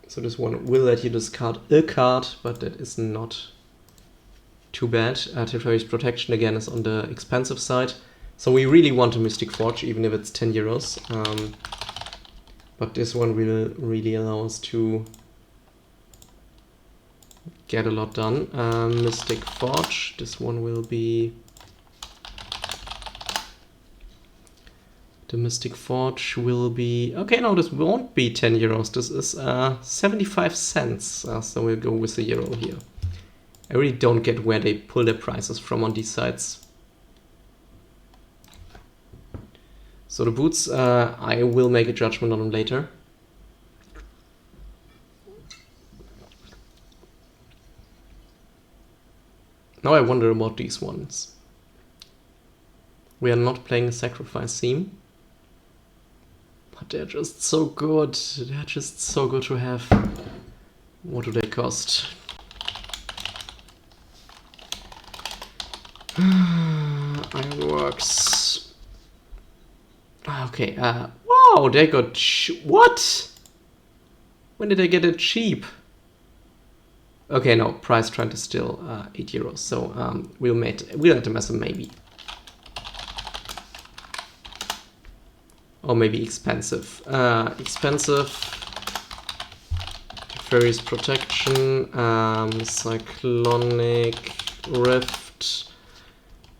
So this one will let you discard a card, but that is not too bad. Teferi's Protection again is on the expensive side. So we really want a Mystic Forge, even if it's 10 euros. But this one will really allow us to get a lot done. Mystic Forge, this one will be... The Mystic Forge will be... Okay, no, this won't be 10 euros. This is 75 cents. So we'll go with the euro here. I really don't get where they pull their prices from on these sites. So the boots, I will make a judgment on them later. Now I wonder about these ones. We are not playing a Sacrifice theme. But they're just so good. They're just so good to have. What do they cost? Ironworks. Okay, wow, they got... What? When did I get it cheap? Okay, no, price trend is still 8 euros. So we'll have to mess with maybe. Or maybe expensive. Expensive. Teferi's Protection. Cyclonic Rift.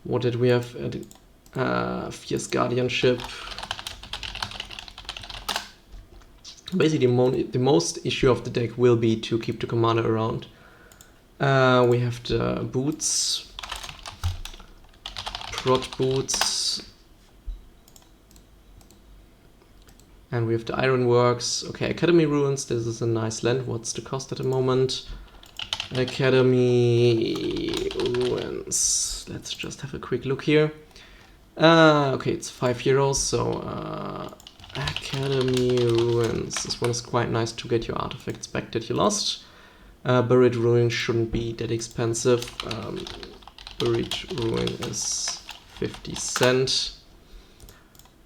What did we have? Fierce Guardianship. Basically, the most issue of the deck will be to keep the commander around. We have the boots. Prot boots. And we have the Ironworks. Okay, Academy Ruins. This is a nice land. What's the cost at the moment? Academy Ruins. Let's just have a quick look here. Okay, it's 5 euros. So Academy Ruins. This one is quite nice to get your artifacts back that you lost. Buried Ruin shouldn't be that expensive. Buried Ruin is 50 cents.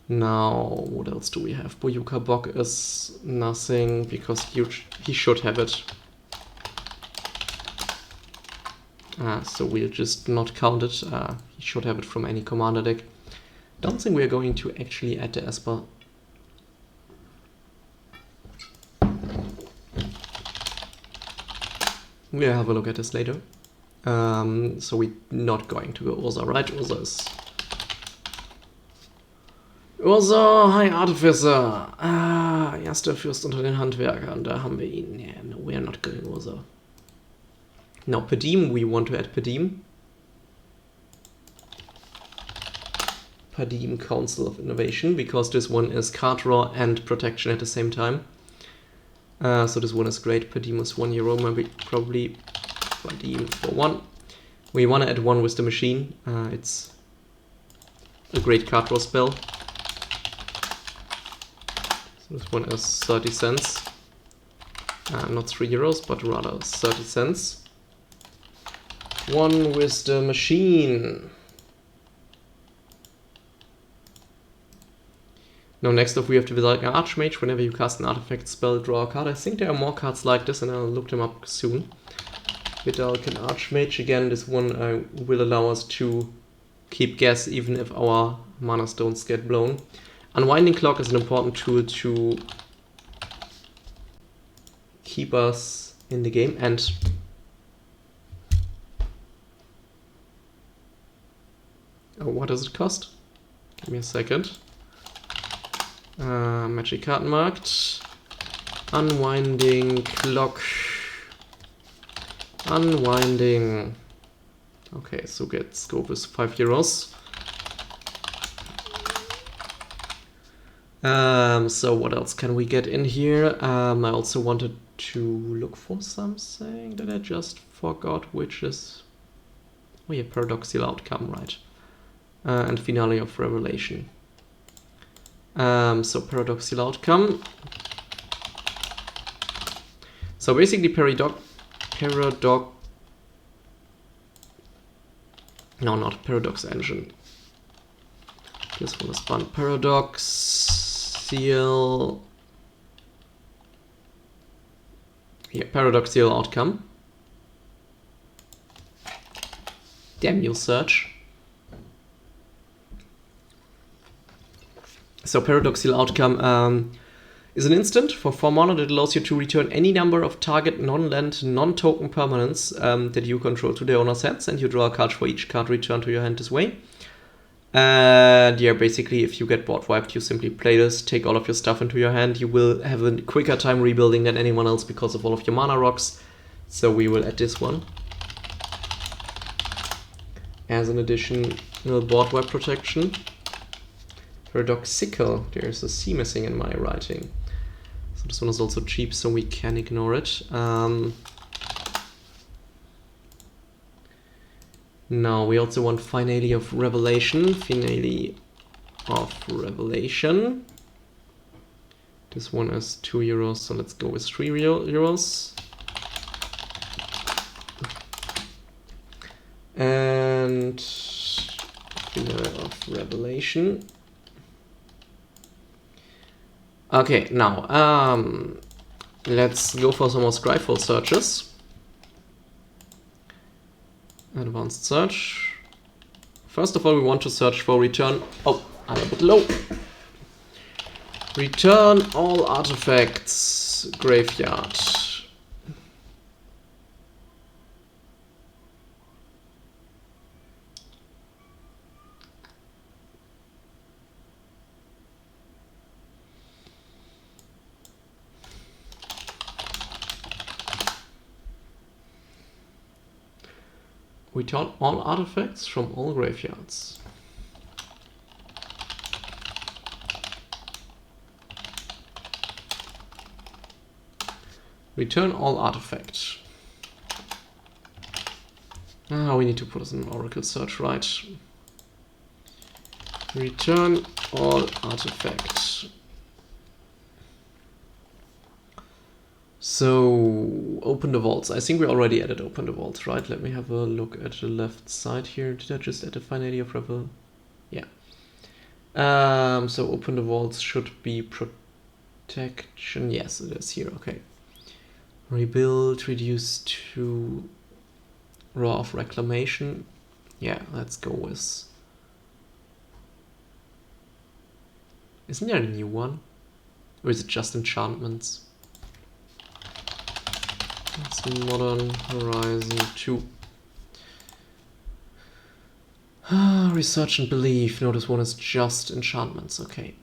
Now, what else do we have? Boyuka Bok is nothing because he should have it. So we'll just not count it. He should have it from any commander deck. Don't think we're going to actually add the Esper. We'll have a look at this later. So we're not going to go Urza, right? Urza is Ursa, High Artificer. Ah, erster Fürst unter den Handwerkern. Da haben wir ihn. Yeah, no, we are not going Ursa. Now, Padim, we want to add Padim. Padim Council of Innovation, because this one is card draw and protection at the same time. So this one is great. Padim is €1, maybe probably Padim for 1. We want to add 1 with the machine. It's a great card draw spell. So this one is 30 cents. Not €3, but rather 30 cents. 1 with the machine. Now next up we have to be like an Archmage. Whenever you cast an artifact spell, draw a card. I think there are more cards like this and I'll look them up soon. Vidalk and Archmage. Again, this one will allow us to keep gas even if our mana stones get blown. Unwinding Clock is an important tool to keep us in the game. And what does it cost? Give me a second. Magic card marked. Unwinding Clock. Unwinding. Okay, so let's go with €5. So what else can we get in here? I also wanted to look for something that I just forgot, which is... Oh yeah, Paradoxical Outcome, right. And Finale of Revelation. So Paradoxical Outcome. So basically no, not Paradox Engine. This one is fun. Paradoxical... Yeah, Paradoxical Outcome. Damn you, search. So Paradoxical Outcome is an instant for 4 mana that allows you to return any number of target non-land, non-token permanents that you control to their owner's hands, and you draw a card for each card returned to your hand this way. And yeah, basically if you get board wiped, you simply play this, take all of your stuff into your hand. You will have a quicker time rebuilding than anyone else because of all of your Manarocks. So we will add this one as an additional board wipe protection. Paradoxical, there's a C missing in my writing. So this one is also cheap, so we can ignore it. Now we also want Finale of Revelation. Finale of Revelation. This one is €2, so let's go with €3. And Finale of Revelation. Okay, now let's go for some more Scryfall searches. Advanced search. First of all, we want to search for return. Oh, I'm a bit low. Return all artifacts graveyard. Return all artifacts from all graveyards. Return all artifacts. We need to put this in an Oracle search, right? Return all artifacts. So, open the vaults. I think we already added open the vaults, right? Let me have a look at the left side here. Did I just add a Finale of Revel? Yeah. So open the vaults should be protection. Yes, it is here. Okay. Rebuild, reduce to Raw of Reclamation. Yeah, let's go with... Isn't there a new one? Or is it just enchantments? It's Modern Horizon 2. Research and Belief. No, this one is just enchantments. Okay.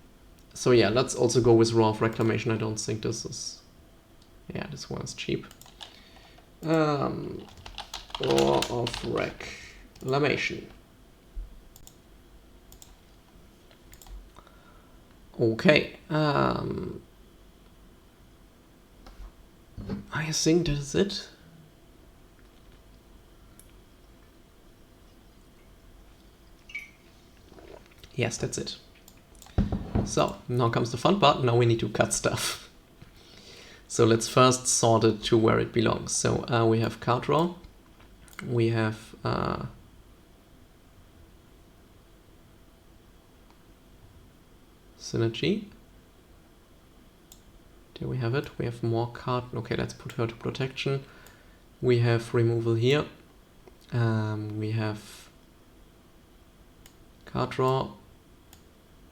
So yeah, let's also go with Roar of Reclamation. I don't think this is... Yeah, this one is cheap. Roar of Reclamation. Okay. I think that is it. Yes, that's it. So, now comes the fun part. Now we need to cut stuff. So let's first sort it to where it belongs. So we have card draw. We have synergy. There we have it. We have more card. Okay, let's put her to protection. We have removal here. We have card draw.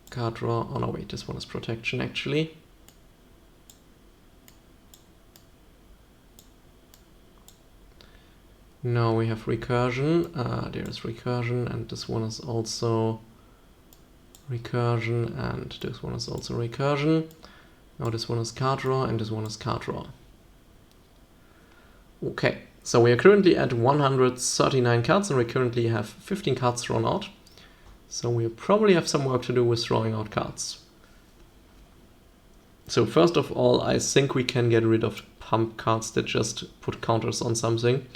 Card draw. Oh no, wait, this one is protection actually. Now we have recursion. There is recursion, and this one is also recursion, and this one is also recursion. Now this one is card draw, and this one is card draw. Okay, so we are currently at 139 cards, and we currently have 15 cards drawn out. So we probably have some work to do with drawing out cards. So first of all, I think we can get rid of pump cards that just put counters on something.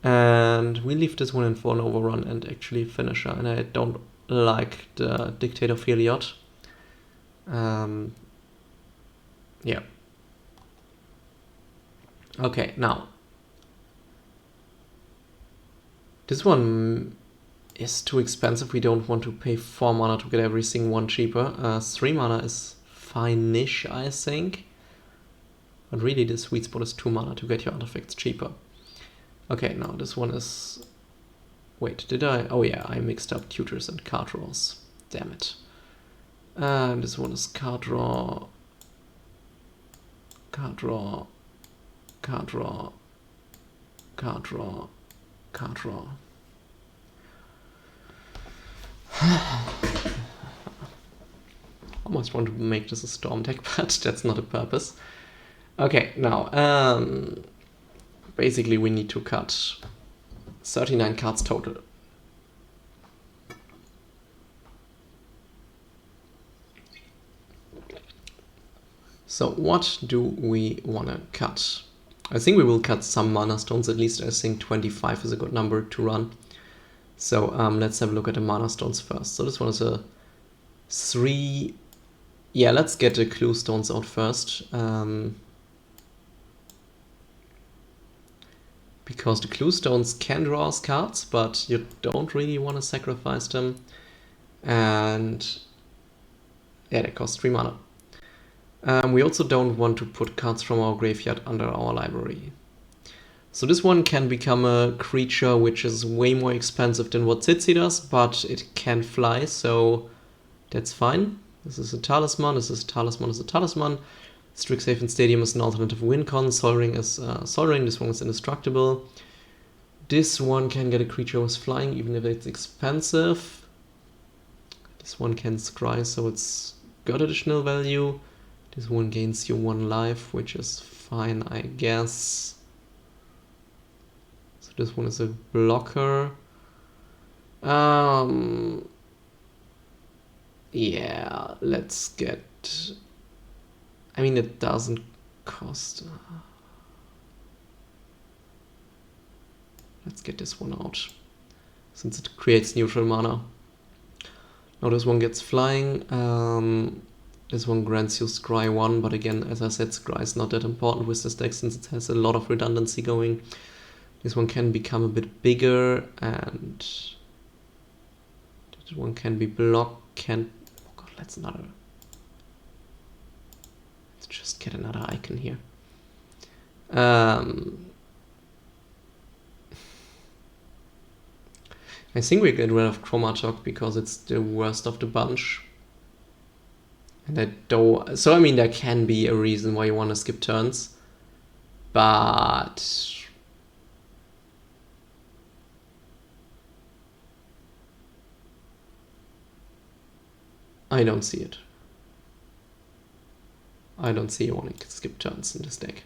And we leave this one in for an overrun and actually finisher. And I don't like the Dictator of Heliod. Yeah. Okay, now. This one is too expensive. We don't want to pay 4 mana to get everything one cheaper. 3 mana is fine-ish, I think. But really the sweet spot is 2 mana to get your artifacts cheaper. Okay, now this one is... Wait, did I? Oh yeah, I mixed up tutors and card draws. Damn it. This one is card draw. Card draw. Card draw. Card draw. Card draw. Almost want to make this a storm deck, but that's not a purpose. Okay, now, basically we need to cut 39 cards total. So what do we want to cut? I think we will cut some mana stones, at least I think 25 is a good number to run. So let's have a look at the mana stones first. So this one is a 3... Yeah, let's get the clue stones out first. Because the clue stones can draw us cards, but you don't really want to sacrifice them. And yeah, they cost 3 mana. We also don't want to put cards from our graveyard under our library. So this one can become a creature which is way more expensive than what Sidry does, but it can fly, so that's fine. This is a talisman, this is a talisman, this is a talisman. Strixhaven Stadium is an alternative win con. Sol-Ring is Sol-Ring, this one is indestructible. This one can get a creature with flying, even if it's expensive. This one can scry, so it's got additional value. This one gains you 1 life, which is fine, I guess. So this one is a blocker. Yeah, let's get... I mean, it doesn't cost... Let's get this one out, since it creates neutral mana. Now this one gets flying. This one grants you Scry 1, but again, as I said, Scry is not that important with this deck since it has a lot of redundancy going. This one can become a bit bigger, and this one can be blocked. Oh god, let's just get another icon here. I think we get rid of Chromatok because it's the worst of the bunch. And I don't... So I mean, there can be a reason why you want to skip turns. But... I don't see it. I don't see you wanting to skip turns in this deck.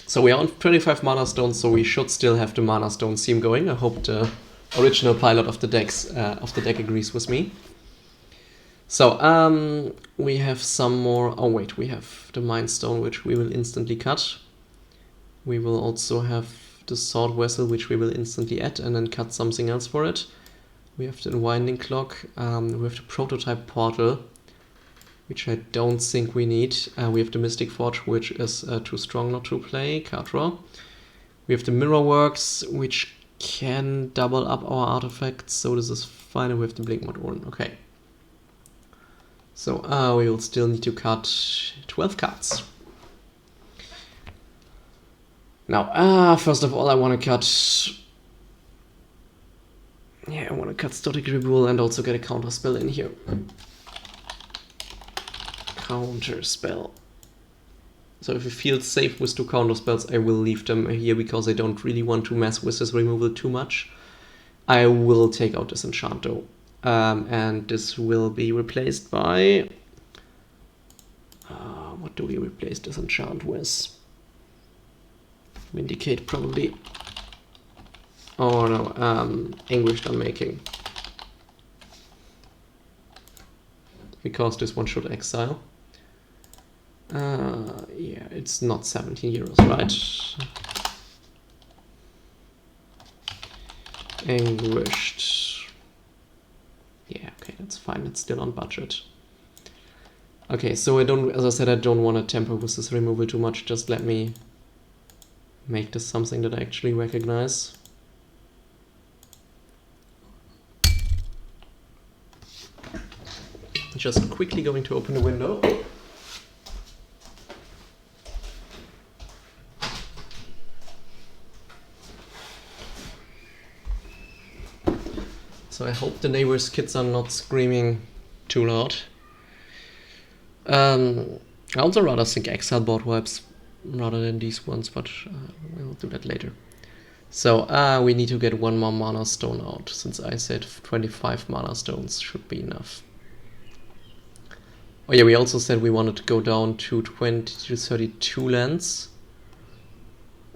So we are on 25 mana stones, so we should still have the mana stone theme going. I hope the original pilot of the deck agrees with me. So we have some more. Oh wait, we have the Mind Stone, which we will instantly cut. We will also have the Sword Vessel, which we will instantly add and then cut something else for it. We have the Unwinding Clock. We have the Prototype Portal, which I don't think we need. We have the Mystic Forge, which is too strong not to play. Card draw. We have the Mirror Works, which can double up our artifacts, so this is fine. And we have the Blinkmod Urn. Okay. So we will still need to cut 12 cards. Now, first of all, I want to cut... Yeah, I want to cut Static Removal and also get a counter spell in here. Counter spell. So if it feels safe with 2 counter spells, I will leave them here because I don't really want to mess with this removal too much. I will take out this enchant though. And this will be replaced by... what do we replace this enchant with? Vindicate probably. Oh no, Anguished Unmaking. Because this one should exile. Yeah, it's not 17 euros, right? Anguished. Yeah, okay, that's fine. It's still on budget. Okay, so I don't, as I said, I don't want to tamper with this removal too much. Just let me make this something that I actually recognize. Just quickly going to open the window. So I hope the neighbors' kids are not screaming too loud. I also rather think Exile board wipes rather than these ones, but we'll do that later. So we need to get 1 more mana stone out, since I said 25 mana stones should be enough. Oh yeah, we also said we wanted to go down to 20 to 32 lands.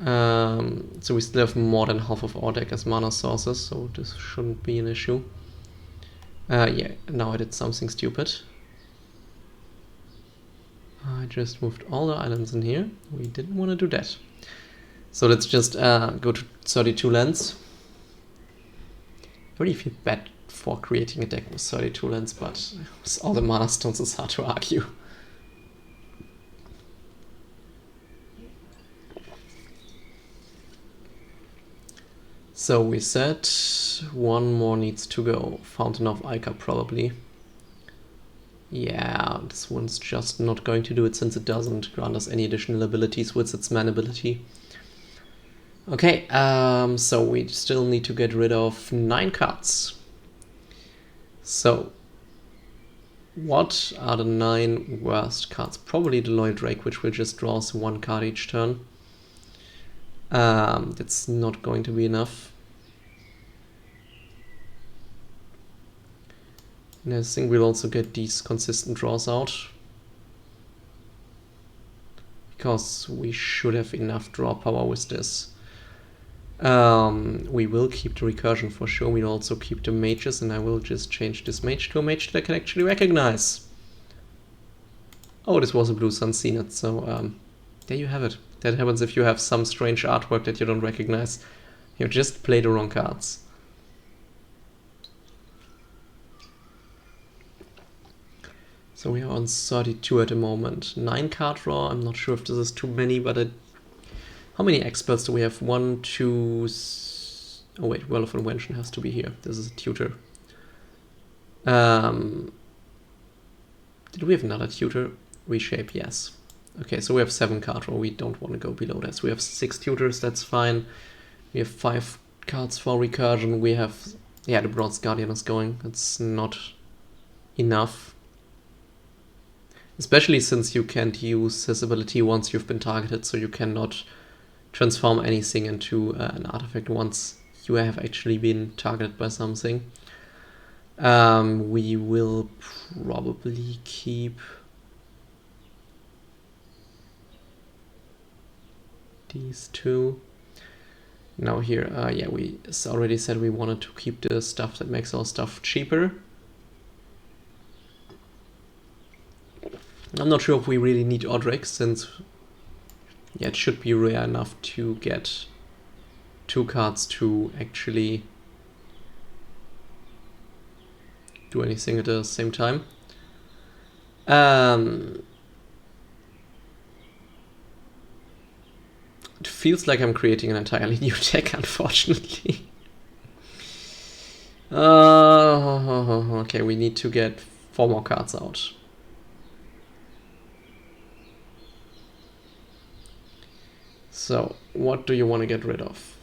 So we still have more than half of our deck as mana sources, so this shouldn't be an issue. Yeah, now I did something stupid. I just moved all the islands in here. We didn't want to do that. So let's just go to 32 lands. I really feel bad for creating a deck with 32 lands, but with all the mana stones it's hard to argue. So we said 1 more needs to go. Fountain of Ica probably. Yeah, this one's just not going to do it since it doesn't grant us any additional abilities with its man ability. Okay, so we still need to get rid of 9 cards. So, what are the 9 worst cards? Probably the Lloyd Drake, which will just draw us 1 card each turn. That's not going to be enough. And I think we'll also get these consistent draws out. Because we should have enough draw power with this. We will keep the recursion for sure. We'll also keep the mages, and I will just change this mage to a mage that I can actually recognize. Oh, this was a blue sun Zenith, so there you have it. That happens if you have some strange artwork that you don't recognize. You just play the wrong cards. So we are on 32 at the moment. 9 card draw. I'm not sure if this is too many, but how many experts do we have? 1, 2... Oh wait, Well of Invention has to be here. This is a tutor. Did we have another tutor? Reshape, yes. Okay, so we have 7 card draw. We don't want to go below that. So we have 6 tutors, that's fine. We have 5 cards for recursion. We have... Yeah, the Bronze Guardian is going. It's not enough. Especially since you can't use his ability once you've been targeted, so you cannot transform anything into an artifact once you have actually been targeted by something. We will probably keep these two. Now here, yeah, we already said we wanted to keep the stuff that makes our stuff cheaper. I'm not sure if we really need Odrix, since yeah, it should be rare enough to get 2 cards to actually do anything at the same time. It feels like I'm creating an entirely new deck, unfortunately. Okay, we need to get 4 more cards out. So, what do you want to get rid of?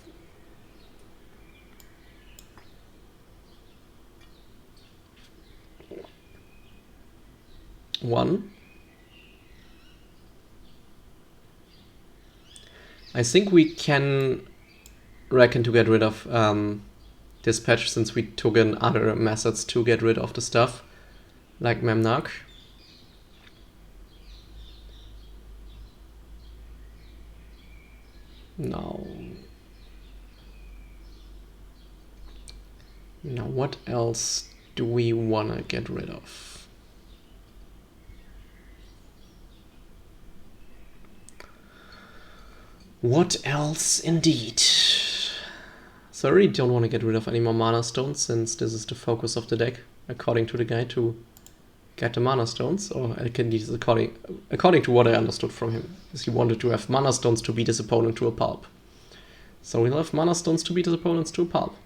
One. I think we can reckon to get rid of Dispatch, since we took in other methods to get rid of the stuff, like Manarocks. No. Now, what else do we want to get rid of? What else indeed? So I really don't want to get rid of any more mana stones, since this is the focus of the deck, according to the guy, to get the mana stones. Or according to what I understood from him, is he wanted to have mana stones to beat his opponent to a pulp. So we'll have mana stones to beat his opponents to a pulp.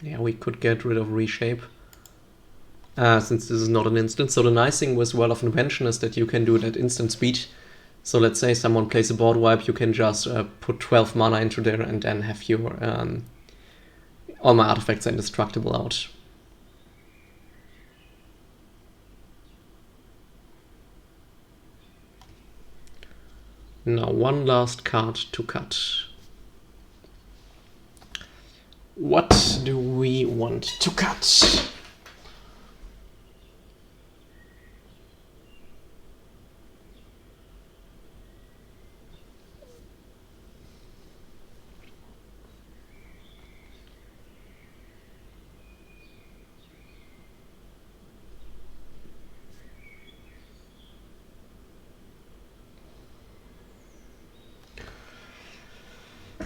Yeah, we could get rid of Reshape, since this is not an instant. So the nice thing with Well of Invention is that you can do it at instant speed. So let's say someone plays a board wipe, you can just put 12 mana into there and then have your all my artifacts are indestructible out. Now one last card to cut. What do we want to cut?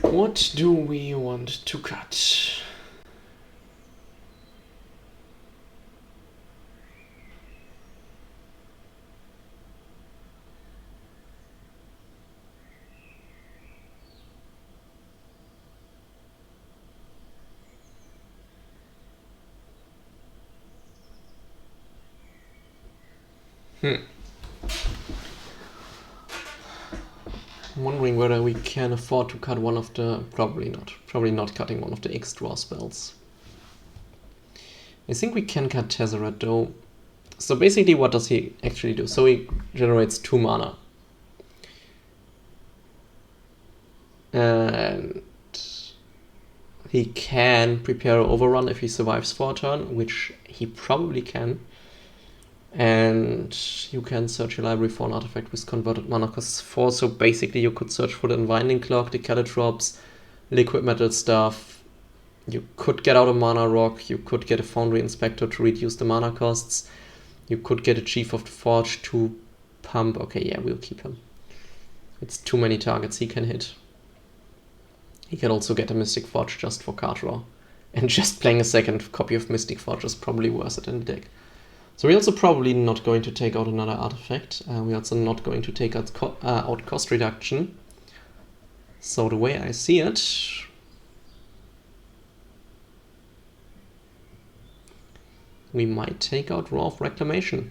What do we want to cut? I'm wondering whether we can afford to cut one of the... Probably not. Probably not cutting one of the X-Draw spells. I think we can cut Tezzeret though. So basically what does he actually do? So he generates 2 mana. And he can prepare an overrun if he survives for a turn, which he probably can. And you can search your library for an artifact with converted mana costs 4. So basically you could search for the Unwinding Clock, the Calidrops, liquid metal stuff. You could get out a Mana Rock, you could get a Foundry Inspector to reduce the mana costs. You could get a Chief of the Forge to pump. Okay, yeah, we'll keep him. It's too many targets he can hit. He can also get a Mystic Forge just for card draw. And just playing a second copy of Mystic Forge is probably worth it in the deck. So we're also probably not going to take out another artifact. We're also not going to take out, cost reduction. So the way I see it, we might take out Roar of Reclamation.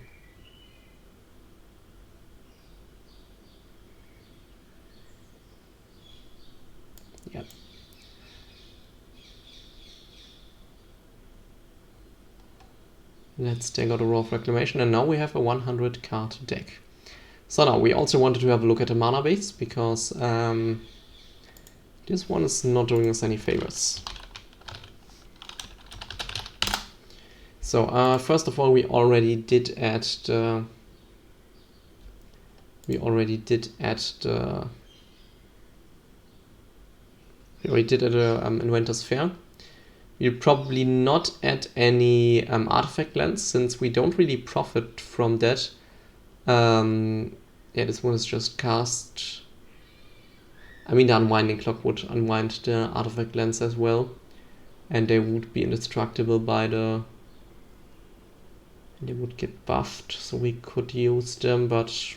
Yep. Let's take out a Roar of Reclamation, and now we have a 100 card deck. So now we also wanted to have a look at the mana base, because this one is not doing us any favors. So first of all, we already did add the Inventor's Fair. We'll probably not add any artifact lands, since we don't really profit from that. Yeah, this one is just cast. I mean, the Unwinding Clock would unwind the artifact lands as well, and they would be indestructible by the... They would get buffed, so we could use them, but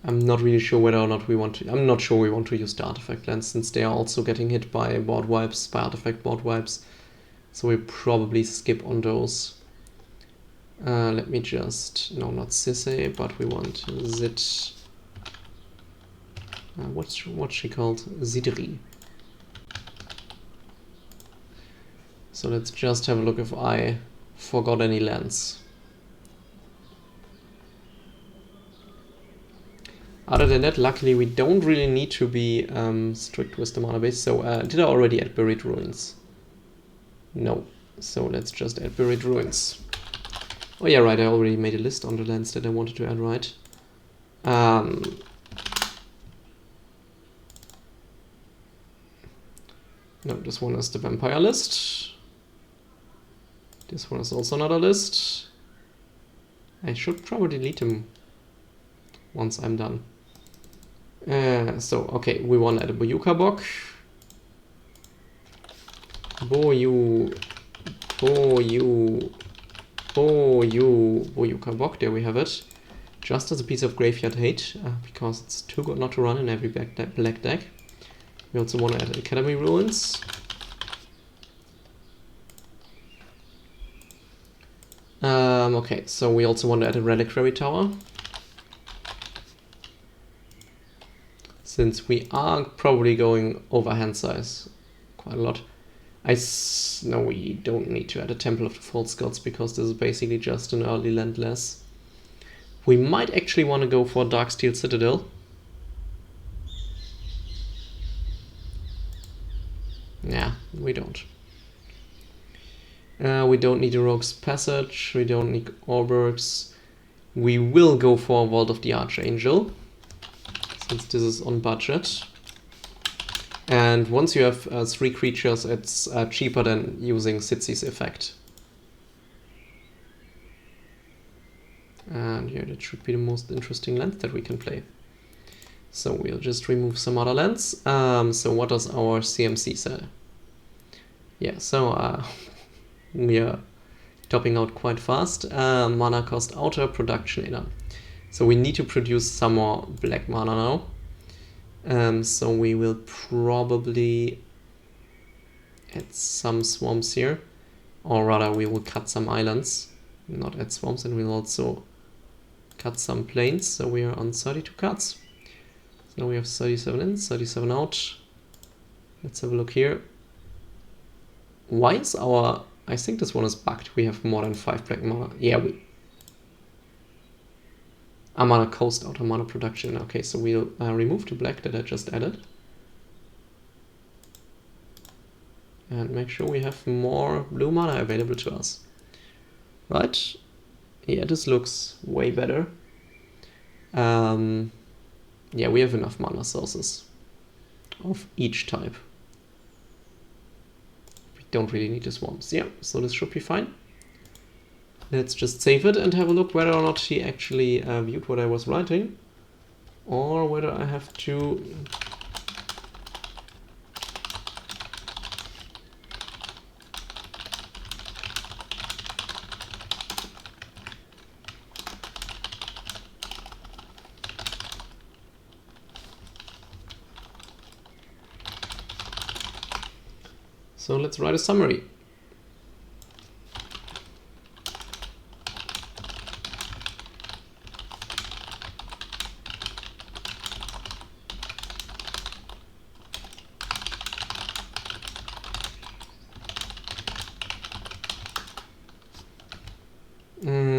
I'm not really sure whether or not we want to... I'm not sure we want to use the artifact lands, since they are also getting hit by board wipes, by artifact board wipes, so we probably skip on those. Let me just... No, not Sisse, but we want Zit... what's she called? Sidry. So let's just have a look if I forgot any lands. Other than that, luckily we don't really need to be strict with the mana base. So did I already add Buried Ruins? No. So let's just add Buried Ruins. Oh yeah, right, I already made a list on the lands that I wanted to add, right? No, this one is the Vampire list. This one is also another list. I should probably delete them once I'm done. So, okay, we want to add a Boyuka Bok. Boyuka Bok, there we have it. Just as a piece of graveyard hate, because it's too good not to run in every black deck. We also want to add Academy Ruins. Okay, so we also want to add a Reliquary Tower. Since we are probably going over hand size quite a lot. No, we don't need to add a Temple of the False Gods, because this is basically just an early landless. We might actually want to go for Darksteel Citadel. Yeah, we don't. We don't need a Rogue's Passage, we don't need Orbergs. We will go for Vault of the Archangel, since this is on budget. And once you have 3 creatures, it's cheaper than using Sidsy's effect. And here, that should be the most interesting land that we can play. So we'll just remove some other lands. So what does our CMC say? Yeah, so we are topping out quite fast. Mana cost outer, production inner. So we need to produce some more black mana now. So we will probably add some swamps here. Or rather, we will cut some islands. Not add swamps, and we'll also cut some plains. So we are on 32 cards. So we have 37 in, 37 out. Let's have a look here. Why is our... I think this one is bugged. We have more than 5 black mana. Yeah, we... mana cost out of mana production. Okay, so we'll remove the black that I just added. And make sure we have more blue mana available to us. Right? Yeah, this looks way better. Yeah, we have enough mana sources of each type. We don't really need the swamps. Yeah, so this should be fine. Let's just save it and have a look whether or not he actually viewed what I was writing, or whether I have to... So let's write a summary.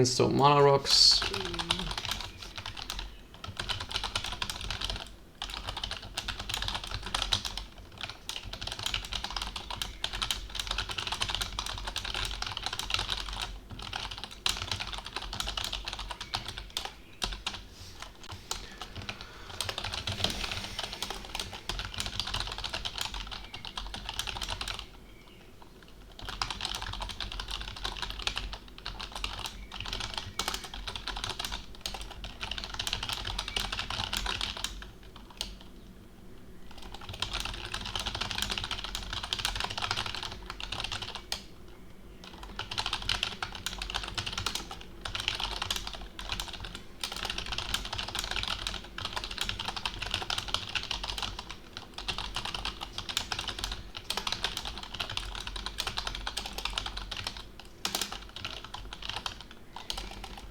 So Manarocks.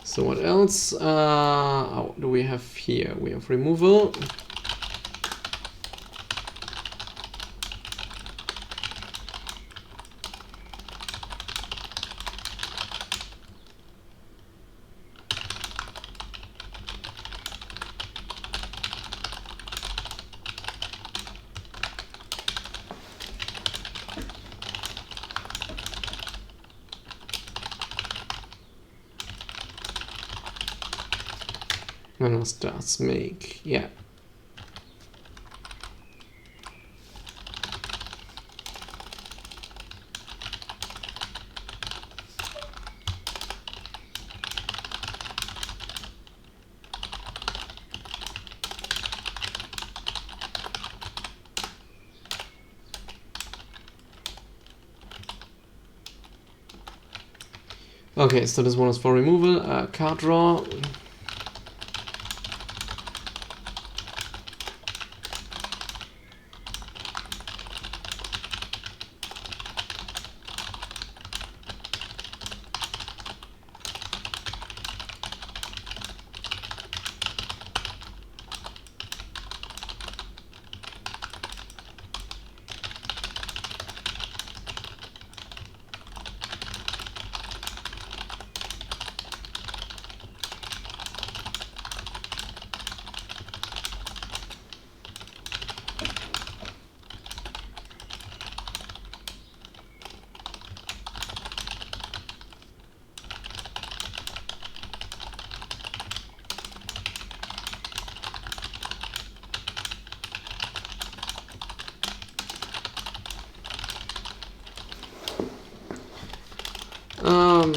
So what else do we have here? We have removal. When does make, yeah. Okay, so this one is for removal. Card draw.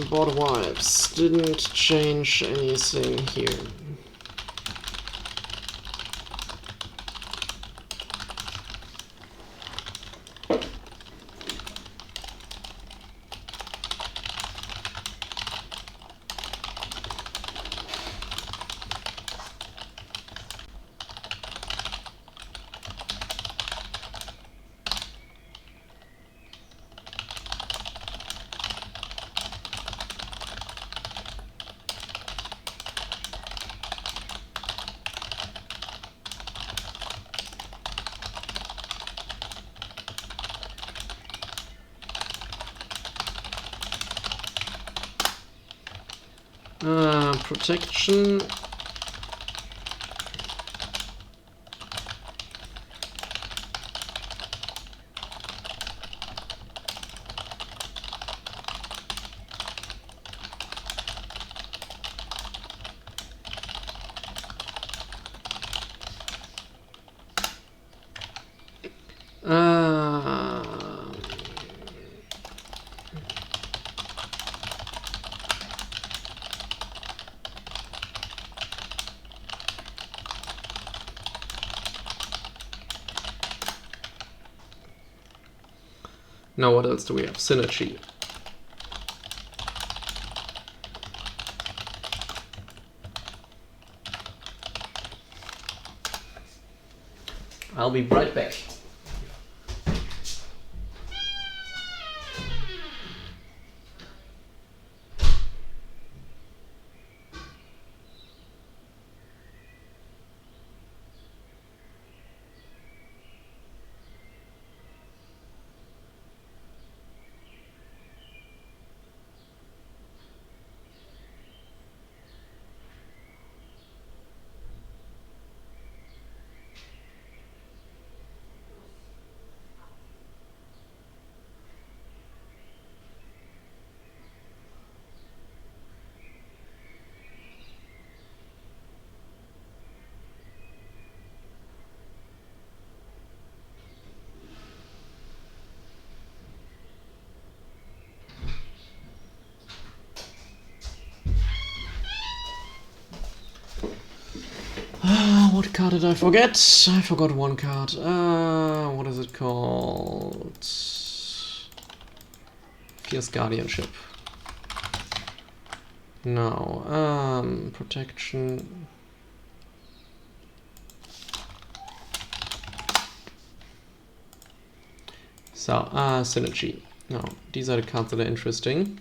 Board wipes didn't change anything here. Protection. Now what else do we have? Synergy. I'll be right back. What card did I forget? I forgot one card. What is it called? Fierce Guardianship. No. Protection. So, Synergy. No, these are the cards that are interesting.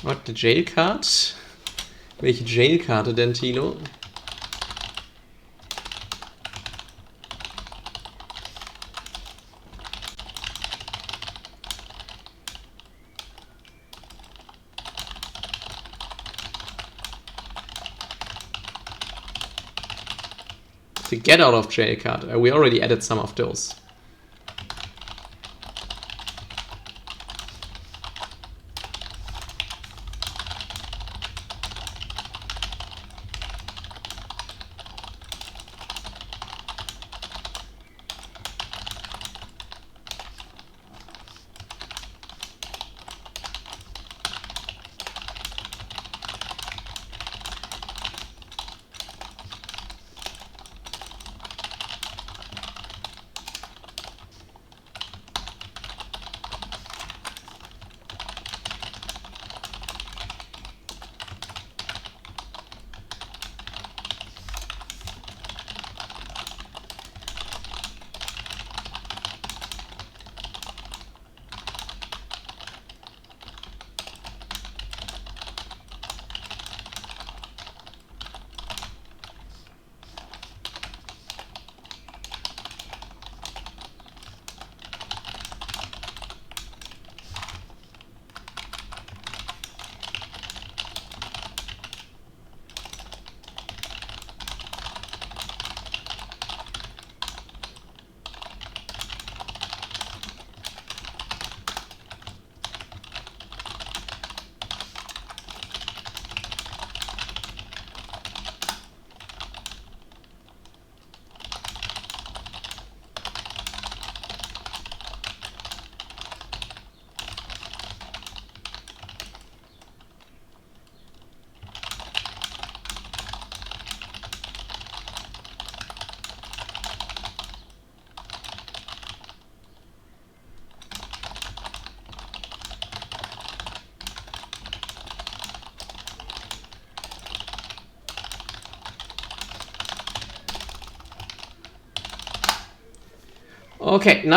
What, the Jail Card? Welche Jail-Karte denn, Tino? The Get Out of Jail card. We already added some of those. Okay, not